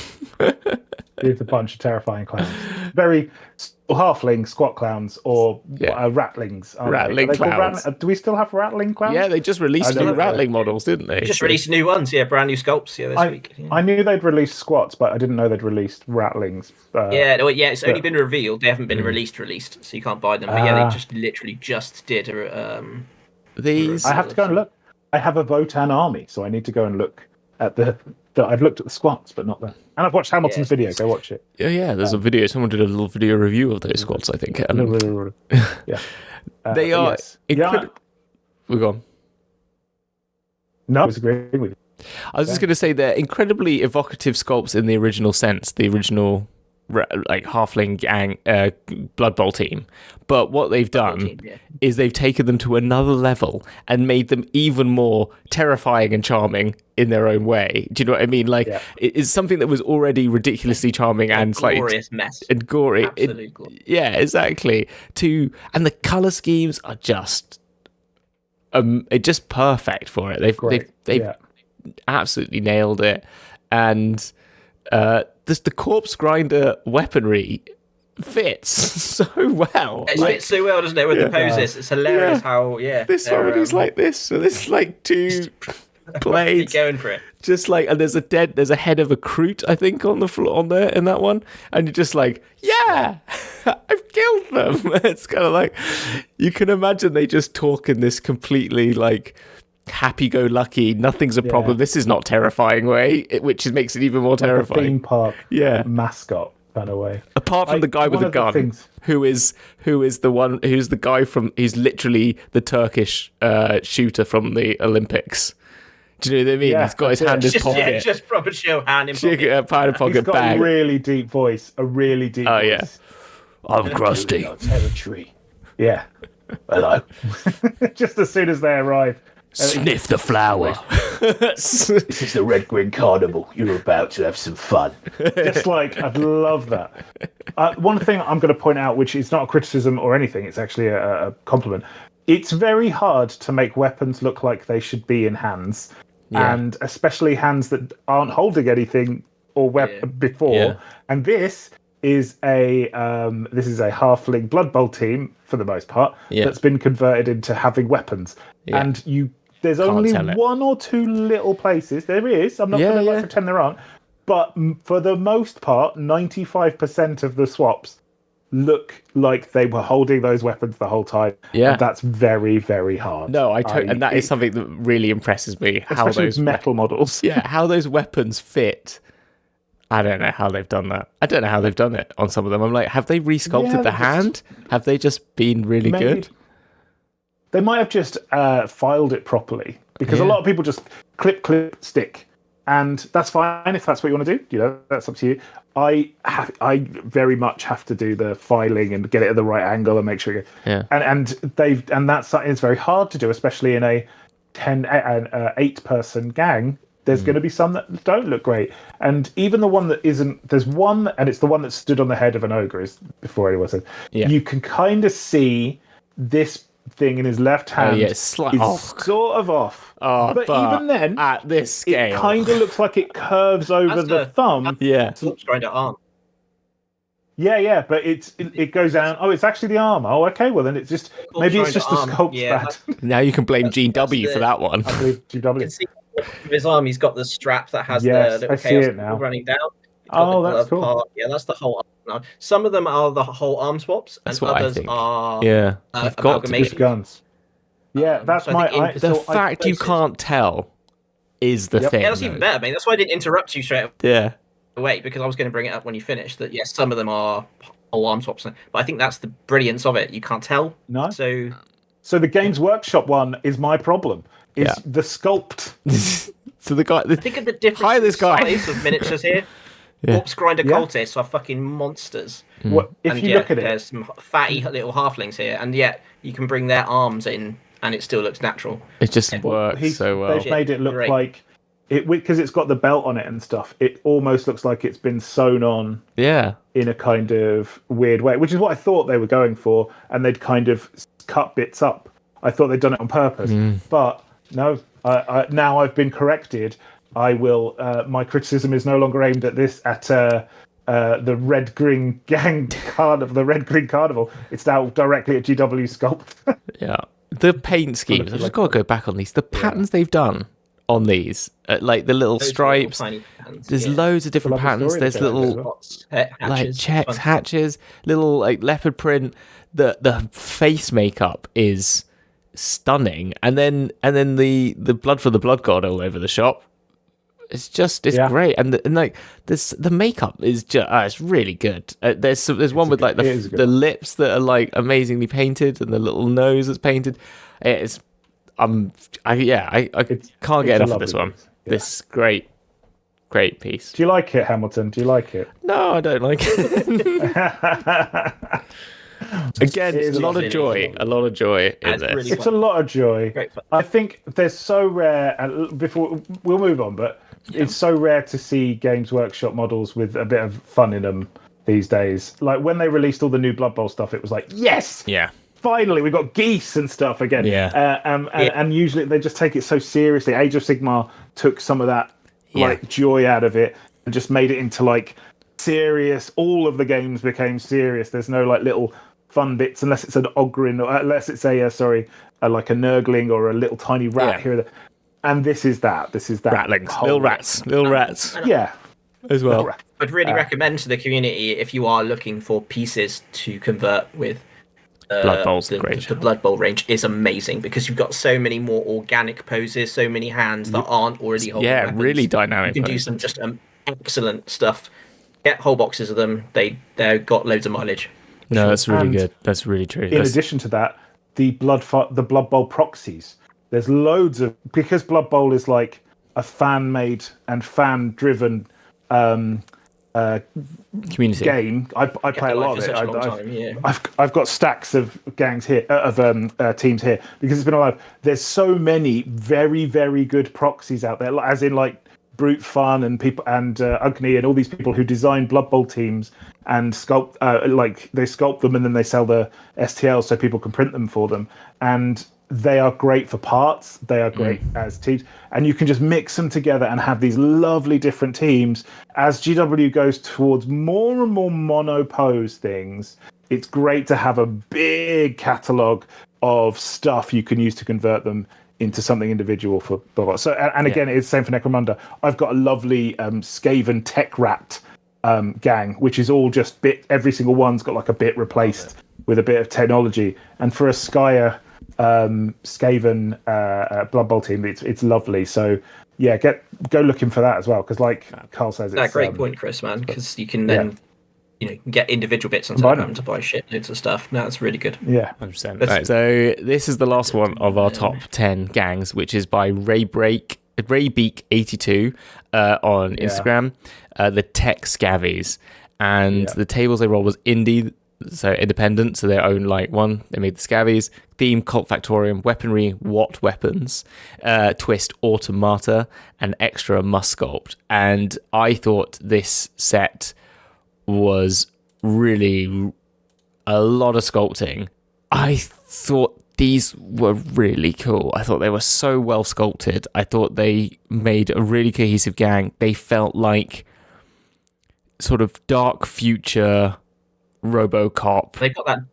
It's a bunch of terrifying clowns. Very halfling squat clowns, or rattlings. Rattling clowns. Do we still have rattling clowns? Yeah, they just released new rattling models, didn't they? Just released new ones, brand new sculpts this week. Yeah. I knew they'd released squats, but I didn't know they'd released rattlings. It's only been revealed. They haven't been released, so you can't buy them. But they just literally just did these. I have to go and look. I have a Votan army, so I need to go and look at I've looked at the squats, but not the. And I've watched Hamilton's video. Go watch it. Yeah. There's a video. Someone did a little video review of those squats, I think. They are incredible. We're gone. No, I was agreeing with you. I was just going to say they're incredibly evocative sculpts in the original sense, the original like halfling gang Blood Bowl team. But what they've done is they've taken them to another level and made them even more terrifying and charming in their own way. Do you know what I mean? Like it's something that was already ridiculously charming and slightly glorious mess and gory. Absolutely. Exactly. And the color schemes are just just perfect for it. They've absolutely nailed it. And the Corpse Grinder weaponry fits so well. It fits so well, doesn't it, with the poses? It's hilarious how, this one is like this, so there's like two blades. Going for it. Just like, and there's a head of a Kroot, I think, on the floor on there in that one, and you're just like, I've killed them. It's kind of like, you can imagine they just talk in this completely like happy-go-lucky, nothing's a problem, this is not terrifying way, which makes it even more terrifying. Like a theme park mascot kind of way. Apart from the guy with the gun, who's literally the Turkish shooter from the Olympics. Do you know what I mean? Yeah, he's got his hand in his pocket. Yeah, just proper show hand in pocket. He's got a really deep voice. Voice. Yeah. I'm crusty. Territory. Yeah. Hello. Just as soon as they arrive. Sniff the flower. This is the Red Grin Carnival. You're about to have some fun. Just like, I'd love that. One thing I'm going to point out, which is not a criticism or anything, it's actually a compliment. It's very hard to make weapons look like they should be in hands, and especially hands that aren't holding anything or before. Yeah. And this is a halfling Blood Bowl team for the most part that's been converted into having weapons, and there's only one or two little places. There is. I'm not going to pretend there aren't, but for the most part, 95% of the swaps look like they were holding those weapons the whole time. Yeah, and that's very, very hard. No, and that is something that really impresses me. How those metal models, how those weapons fit. I don't know how they've done that. I don't know how they've done it on some of them. I'm like, have they resculpted the hand? Have they just been really good? They might have just filed it properly, because a lot of people just clip, stick, and that's fine if that's what you want to do. That's up to you. I very much have to do the filing and get it at the right angle and make sure. And that's something that's very hard to do, especially in a 8-person gang. There's going to be some that don't look great, and even the one that isn't. There's one, and it's the one that stood on the head of an ogre. Is before anyone said. Yeah. You can kind of see this thing in his left hand is sort of off. But even then, at this scale, it kind of looks like it curves over the thumb. Slopes grinder arm. Yeah, but it goes down. Oh, it's actually the arm. Oh, okay. Well, then it's just maybe it's just the sculpt's bad. Now you can blame Gene W for that one. I believe Gene W. Of his arm, he's got the strap that has the little chaos running down. Oh, that's cool. Part. Yeah, that's the whole arm. Some of them are the whole arm swaps, and others are I've got guns. Yeah, that's the fact you can't tell is the thing. Yeah, that's even better, mate. That's why I didn't interrupt you straight away, because I was going to bring it up when you finished. That some of them are whole arm swaps, but I think that's the brilliance of it. You can't tell. No. So the Games Workshop one is my problem. Is the sculpt. So the guy. Think of the different size of miniatures here. Corpse grinder cultists are fucking monsters. If you look at it, there's some fatty little halflings here, and yet you can bring their arms in, and it still looks natural. It just works so well. They've made it look like it because it's got the belt on it and stuff. It almost looks like it's been sewn on. Yeah. In a kind of weird way, which is what I thought they were going for, and they'd kind of cut bits up. I thought they'd done it on purpose, but. No, now I've been corrected. I will. My criticism is no longer aimed at this. At the Red Grin Gang Carnival. The Red Grin Carnival. It's now directly at GW Sculpt. The paint schemes. I've just got to go back on these. The patterns they've done on these, like the little stripes. There's loads of different patterns. There's little like checks, hatches, little like leopard print. The face makeup is stunning, and then the blood for the blood god all over the shop. It's great, and like this, the makeup is just it's really good. There's one with like the lips that are like amazingly painted, and the little nose that's painted. I can't get enough of this one. This great piece. Do you like it, Hamilton? Do you like it? No, I don't like it. Again, it's a lot of joy. A lot of joy in this. Really it's a lot of joy. I think they're so rare. And before we'll move on, but it's so rare to see Games Workshop models with a bit of fun in them these days. Like when they released all the new Blood Bowl stuff, it was like, yes, finally we got geese and stuff again. And usually they just take it so seriously. Age of Sigmar took some of that like joy out of it and just made it into like serious. All of the games became serious. There's no like little fun bits unless it's an Ogrin or unless it's like a Nurgling or a little tiny rat here. And this is that. Ratlings, little rats. Yeah, as well. I'd really recommend to the community if you are looking for pieces to convert with. Blood Bowl's the Blood Bowl range is amazing because you've got so many more organic poses, so many hands that aren't already holding weapons. Really dynamic. You can do some just excellent stuff. Get whole boxes of them. They've got loads of mileage. No, that's really good. That's really true. In addition to that, the Blood Bowl proxies. There's loads of because Blood Bowl is like a fan-made and fan-driven community game. I play a lot of it. I've got stacks of gangs here, teams here, because it's been alive. There's so many very, very good proxies out there, as in like Brute Fun and people and Ugni and all these people who design Blood Bowl teams and sculpt, they sculpt them and then they sell the STLs so people can print them for them. And they are great for parts. They are great as teams, and you can just mix them together and have these lovely different teams. As GW goes towards more and more monopose things, it's great to have a big catalog of stuff you can use to convert them into something individual for Bob. So, and again, it's the same for Necromunda. I've got a lovely Skaven tech wrapped gang, which is all just every single one's got like a bit replaced with a bit of technology. And for a Skyer Skaven Blood Bowl team, it's lovely. So yeah, go looking for that as well, because like Carl says, it's great point, Chris, man, because you can then get individual bits instead of having to buy shitloads of stuff. No, it's really good. Yeah, 100%. Right, so this is the last one of our top 10 gangs, which is by Raybeak82 on Instagram, the Tech Scavvies, and the tables they rolled was indie, so independent, so their own like one. They made the Scavvies theme, Cult Factorium, weaponry, Watt weapons, twist, automata, and extra must sculpt. And I thought this set was really a lot of sculpting. I thought these were really cool. I thought they were so well sculpted. I thought they made a really cohesive gang. They felt like sort of dark future RoboCop. They got that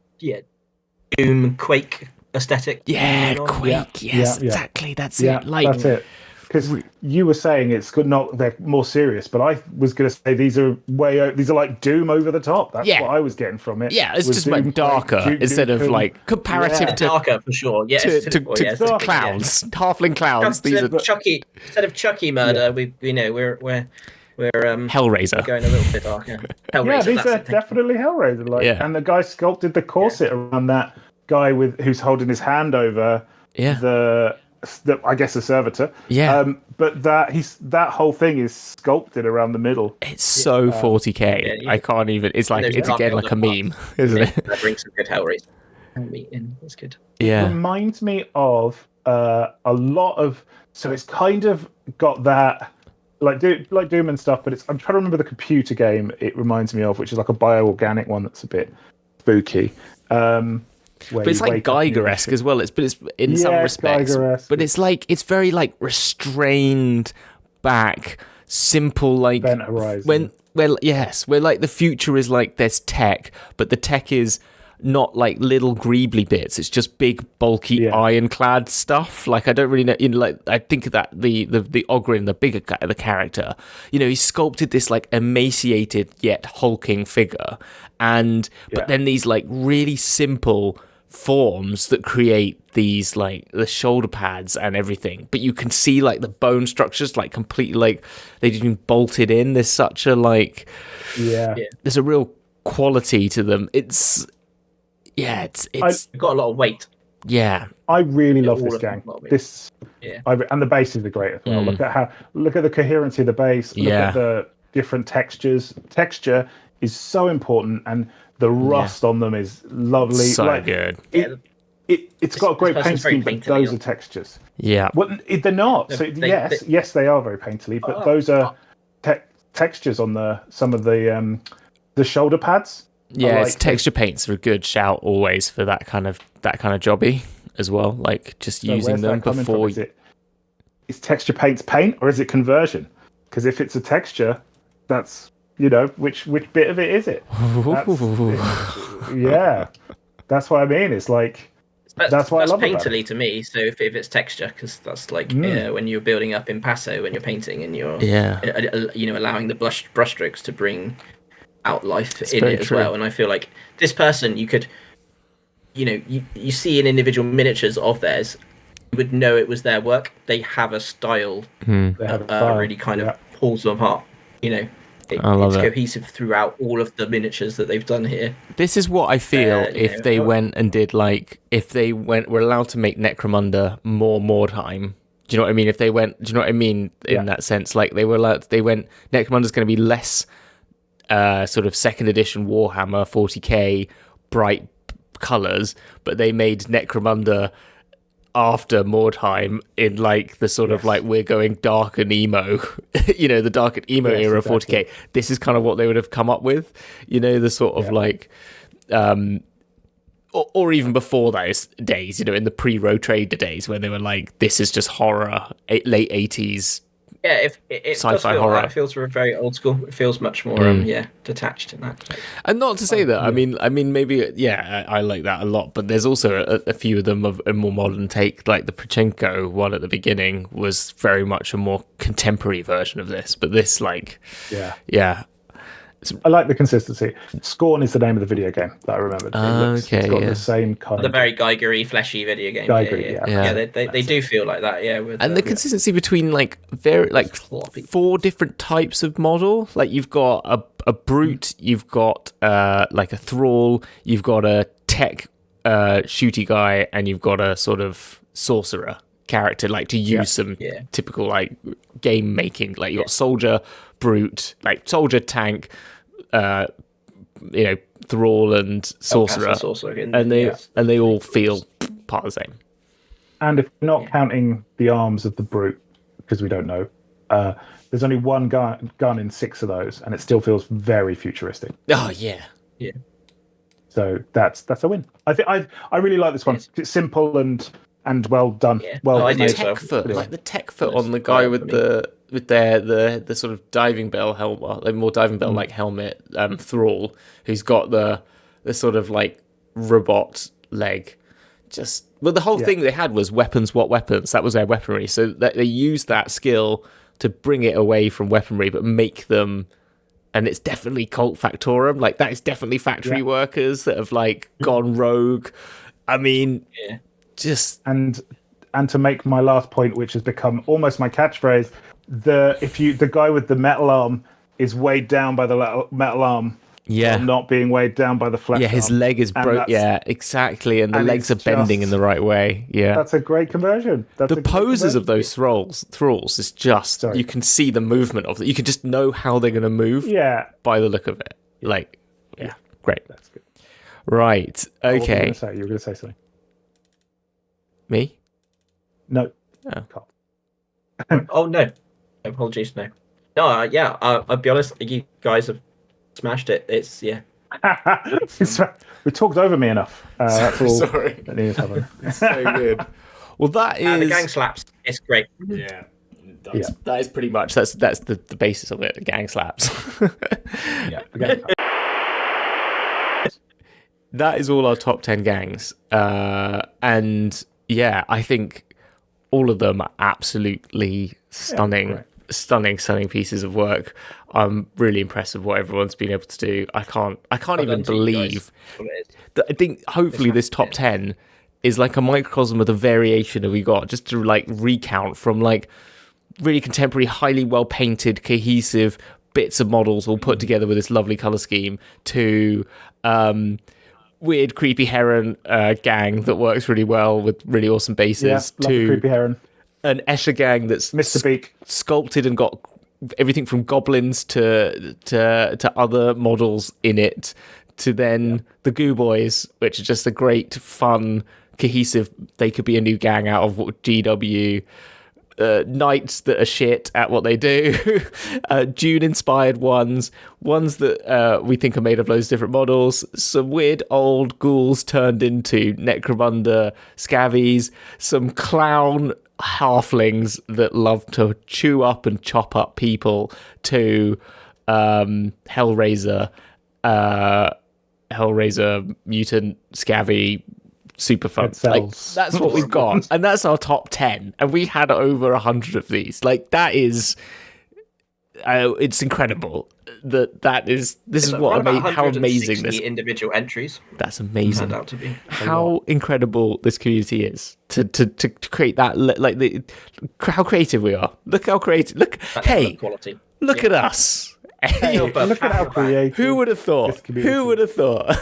Doom Quake aesthetic. Yeah, Quake. Yes, exactly. That's it. Like that's it. Because you were saying they're more serious, but I was going to say these are like Doom over the top. That's what I was getting from it. Yeah, it's just like darker instead of like comparative to darker for sure. Yes, to clowns, halfling clowns. Instead of Chucky murder, we're Hellraiser. We're going a little bit darker. Hellraiser, these are definitely Hellraiser. And the guy sculpted the corset around that guy who's holding his hand over the I guess a servitor. But that whole thing is sculpted around the middle. It's so 40k. I can't even. It's like it's again like a meme, isn't it? That brings some good Hellraiser in. That's good. Yeah, it reminds me of a lot of. So it's kind of got that like Doom and stuff, but I'm trying to remember the computer game it reminds me of, which is like a bioorganic one that's a bit spooky. But it's like Geiger-esque as well. It's in some respects, but it's like it's very like restrained back, simple, like Event Horizon. where like the future is like there's tech, but the tech is not like little greebly bits. It's just big, bulky, ironclad stuff. Like I don't really know. Like I think that the Ogrin, the bigger guy, the character, he sculpted this like emaciated yet hulking figure, but then these like really simple forms that create these like the shoulder pads and everything, but you can see like the bone structures like completely like they've been bolted in. There's such a like there's a real quality to them. It's got a lot of weight. I really love this gang. And the bases are great as well. Look at the coherency of the base. Look at the different textures. Texture is so important, and the rust on them is lovely. So good. It's got a great paint scheme, but those are textures. Yeah. Well, they're not. So yes, they are very painterly, but those are textures on some of the shoulder pads. Yeah, it's texture paints are a good shout always for that kind of jobby as well. Like just using them before. Is texture paints paint or is it conversion? Because if it's a texture, that's which bit of it is it? That's what I mean. It's like that's why I love painterly it. To me. So if it's texture, because that's like when you're building up in Paso, when you're painting and you're allowing the brush strokes to bring out life in it as well. And I feel like this person, you could you see in individual miniatures of theirs, you would know it was their work. They have a style that really kind of pulls them apart. It's cohesive throughout all of the miniatures that they've done here. This is what I feel if they went and did were allowed to make Necromunda more time. Do you know what I mean? If they went, do you know what I mean in that sense? Like Necromunda's going to be less sort of second edition Warhammer 40k bright colours, but they made Necromunda after Mordheim in like the sort of like we're going dark and emo, the dark and emo era of 40k. This is kind of what they would have come up with, the sort of like, or even before those days, in the pre-Road Trader days when they were like, this is just horror, late 80s. Yeah, if it sci-fi horror. Like, it feels very old school. It feels much more, detached in that. And not to say that, I mean, maybe, I like that a lot. But there's also a few of them of a more modern take, like the Pachenko one at the beginning was very much a more contemporary version of this. But this, like, yeah. I like the consistency. Scorn is the name of the video game that I remembered. It's got the same kind of... The very Geigery, fleshy video game. They do feel like that, and the consistency between, like, very, like, 4 different types of model. Like, you've got a brute, you've got, like, a thrall, you've got a tech shooty guy, and you've got a sort of sorcerer character, like, to use some typical, like, game making. Like, you've got soldier, brute, like, soldier, tank, thrall and sorcerer, and they all feel part of the same. And if you're not counting the arms of the brute, because we don't know, there's only one gun in 6 of those, and it still feels very futuristic. Oh yeah. So that's a win. I think I really like this one. It's simple and well done. Well, the tech foot, like the tech foot on the guy with the sort of diving bell helmet, like more diving bell like helmet, thrall, who's got the sort of like robot leg. The whole thing they had was weapons. What weapons? That was their weaponry. So that they used that skill to bring it away from weaponry, but make them. And it's definitely cult factorum. Like that is definitely factory workers that have like gone rogue. I mean, just and to make my last point, which has become almost my catchphrase, the guy with the metal arm is weighed down by the metal arm. Yeah, not being weighed down by the flesh. Yeah, his leg is broke. Yeah, exactly, and the legs are bending in the right way. Yeah, that's a great conversion. The poses of those thralls is just you can see the movement of it. You can just know how they're going to move. Yeah, by the look of it. Like, great. That's good. Right. Okay. You were going to say something. Me? No. Oh no. Apologies. No. No. I'll be honest. You guys have smashed it. It's we talked over me enough. That's all. Sorry. That needs to happen. It's so good. Well, that is the gang slaps. It's great. Yeah. That is pretty much that's the basis of it. The gang slaps. The gang slaps. That is all our top 10 gangs, and I think all of them are absolutely stunning. Stunning pieces of work. I'm really impressed with what everyone's been able to do. I can't even believe that. I think hopefully this top 10 is like a microcosm of the variation that we got, just to like recount from like really contemporary, highly well painted, cohesive bits of models all put together with this lovely color scheme to weird creepy heron gang that works really well with really awesome bases to creepy heron. An Escher gang that's Mr. Beak sculpted and got everything from goblins to other models in it, to then the Goo Boys, which are just a great, fun, cohesive. They could be a new gang out of GW. Knights that are shit at what they do, Dune-inspired ones that we think are made of loads of different models, some weird old ghouls turned into Necromunda Scavvies, some clown halflings that love to chew up and chop up people, to Hellraiser mutant Scavvy. Super fun. Like, that's what we've got, and that's our top 10, and we had over 100 of these. Like, that is it's incredible this is what how amazing this individual entries. That's amazing. Out to be how incredible this community is to create that. Like how creative we are. Look how creative. Look, quality. Look at us. Hey, look at how creative. Who would have thought? Who would have thought?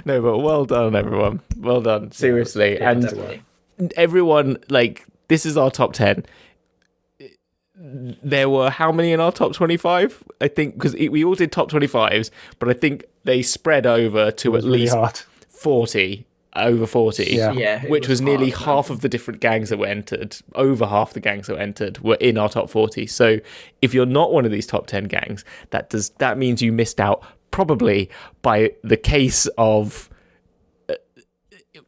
No, but well done, everyone. Well done. Seriously. And definitely. Everyone, like, this is our top 10. there were how many in our top 25? I think, because we all did top 25s, but I think they spread over to at least 40, over 40, which was nearly half of the different gangs that were entered. Over half the gangs that were entered were in our top 40. So if you're not one of these top 10 gangs, that means you missed out probably by the case of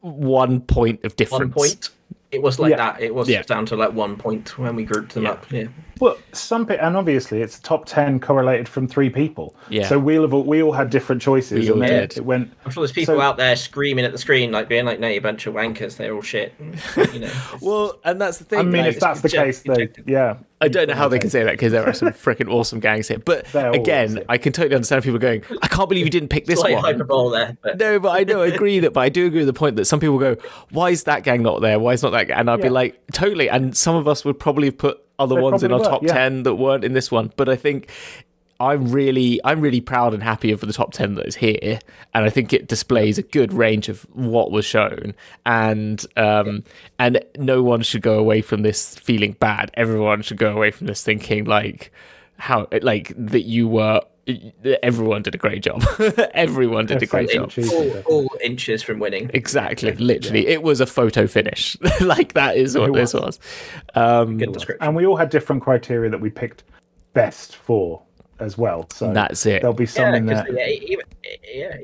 1 point of difference. 1 point? It was like that. It was down to like 1 point when we grouped them up. Yeah. Well, and obviously it's top 10 correlated from 3 people. Yeah. So we all had different choices. We all did. It went. I'm sure there's people out there screaming at the screen, like being like, "No, you bunch of wankers. They're all shit." You know. Well, and that's the thing. I mean, if that's the case, though, yeah. I don't know how they can say that because there are some freaking awesome gangs here. But again, I can totally understand people going, "I can't believe you didn't pick this one." Hyperbole there. But... No, but I agree that. But I do agree with the point that some people go, "Why is that gang not there? Why is not that gang?" And I'd be like, "Totally." And some of us would probably have put other ones in our top 10 that weren't in this one. But I think I'm really proud and happy of the top 10 that is here, and I think it displays a good range of what was shown, and no one should go away from this feeling bad. Everyone should go away from this thinking that you were. Everyone did a great job. Everyone did a great job. All inches from winning. Exactly, literally. It was a photo finish. Like, that is what this was. Good description. And we all had different criteria that we picked best for as well. So that's it. There'll be some in there.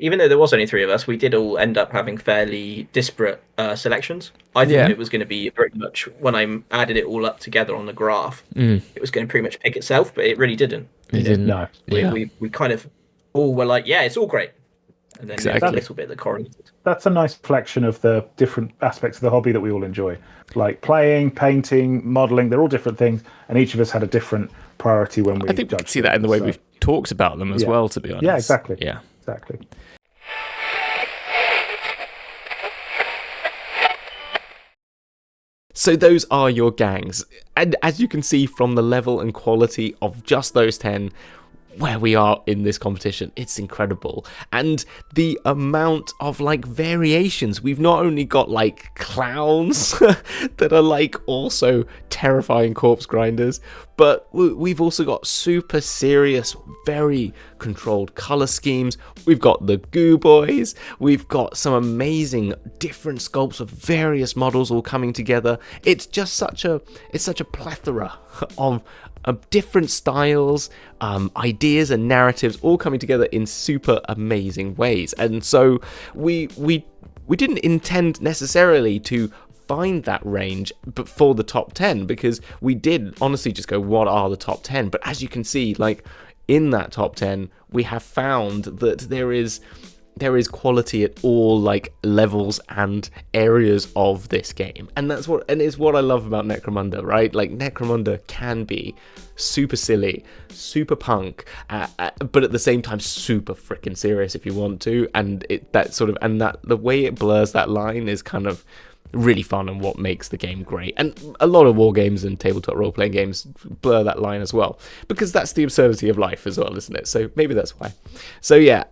Even though there was only 3 of us, we did all end up having fairly disparate selections. I thought it was going to be pretty much, when I added it all up together on the graph, it was going to pretty much pick itself, but it really didn't. It didn't. No. We kind of all were like, it's all great. And then there's a little bit that correlated. That's a nice reflection of the different aspects of the hobby that we all enjoy. Like playing, painting, modelling, they're all different things, and each of us had a different priority when we I think we can see that in the way we've talked about them as well, to be honest. Yeah, exactly. Yeah. Exactly. So those are your gangs. And as you can see from the level and quality of just those 10, where we are in this competition, it's incredible. And the amount of variations, we've not only got clowns that are also terrifying corpse grinders, but we've also got super serious, very controlled color schemes. We've got the Goo Boys, we've got some amazing different sculpts of various models all coming together. It's just such a plethora of different styles, ideas and narratives all coming together in super amazing ways. And so we didn't intend necessarily to find that range but for the top 10, because we did honestly just go, what are the top 10? But as you can see, in that top 10, we have found that there is quality at all levels and areas of this game, and it's what I love about Necromunda, right? Necromunda can be super silly, super punk, but at the same time super freaking serious if you want to, and the way it blurs that line is kind of really fun and what makes the game great. And a lot of war games and tabletop role-playing games blur that line as well, because that's the absurdity of life as well, isn't it? So maybe that's why. So yeah,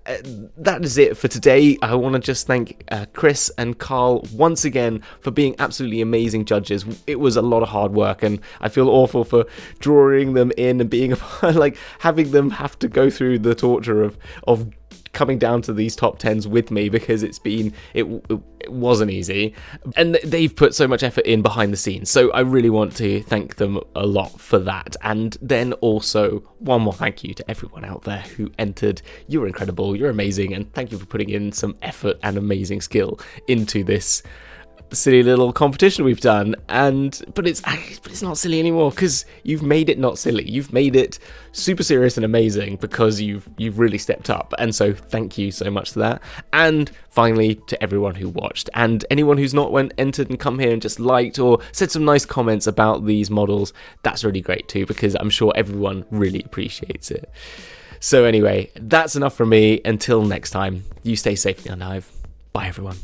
that is it for today. I want to just thank Chris and Carl once again for being absolutely amazing judges. It was a lot of hard work, and I feel awful for drawing them in and being having them have to go through the torture of coming down to these top 10s with me, because it wasn't easy, and they've put so much effort in behind the scenes, so I really want to thank them a lot for that. And then also one more thank you to everyone out there who entered. You're incredible, you're amazing, and thank you for putting in some effort and amazing skill into this silly little competition we've done. But it's not silly anymore, because you've made it not silly. You've made it super serious and amazing, because you've really stepped up, and so thank you so much for that. And finally, to everyone who watched, and anyone who's not entered and come here and just liked or said some nice comments about these models, that's really great too, because I'm sure everyone really appreciates it. So anyway, that's enough from me. Until next time, you stay safe in the Unhive. Bye everyone.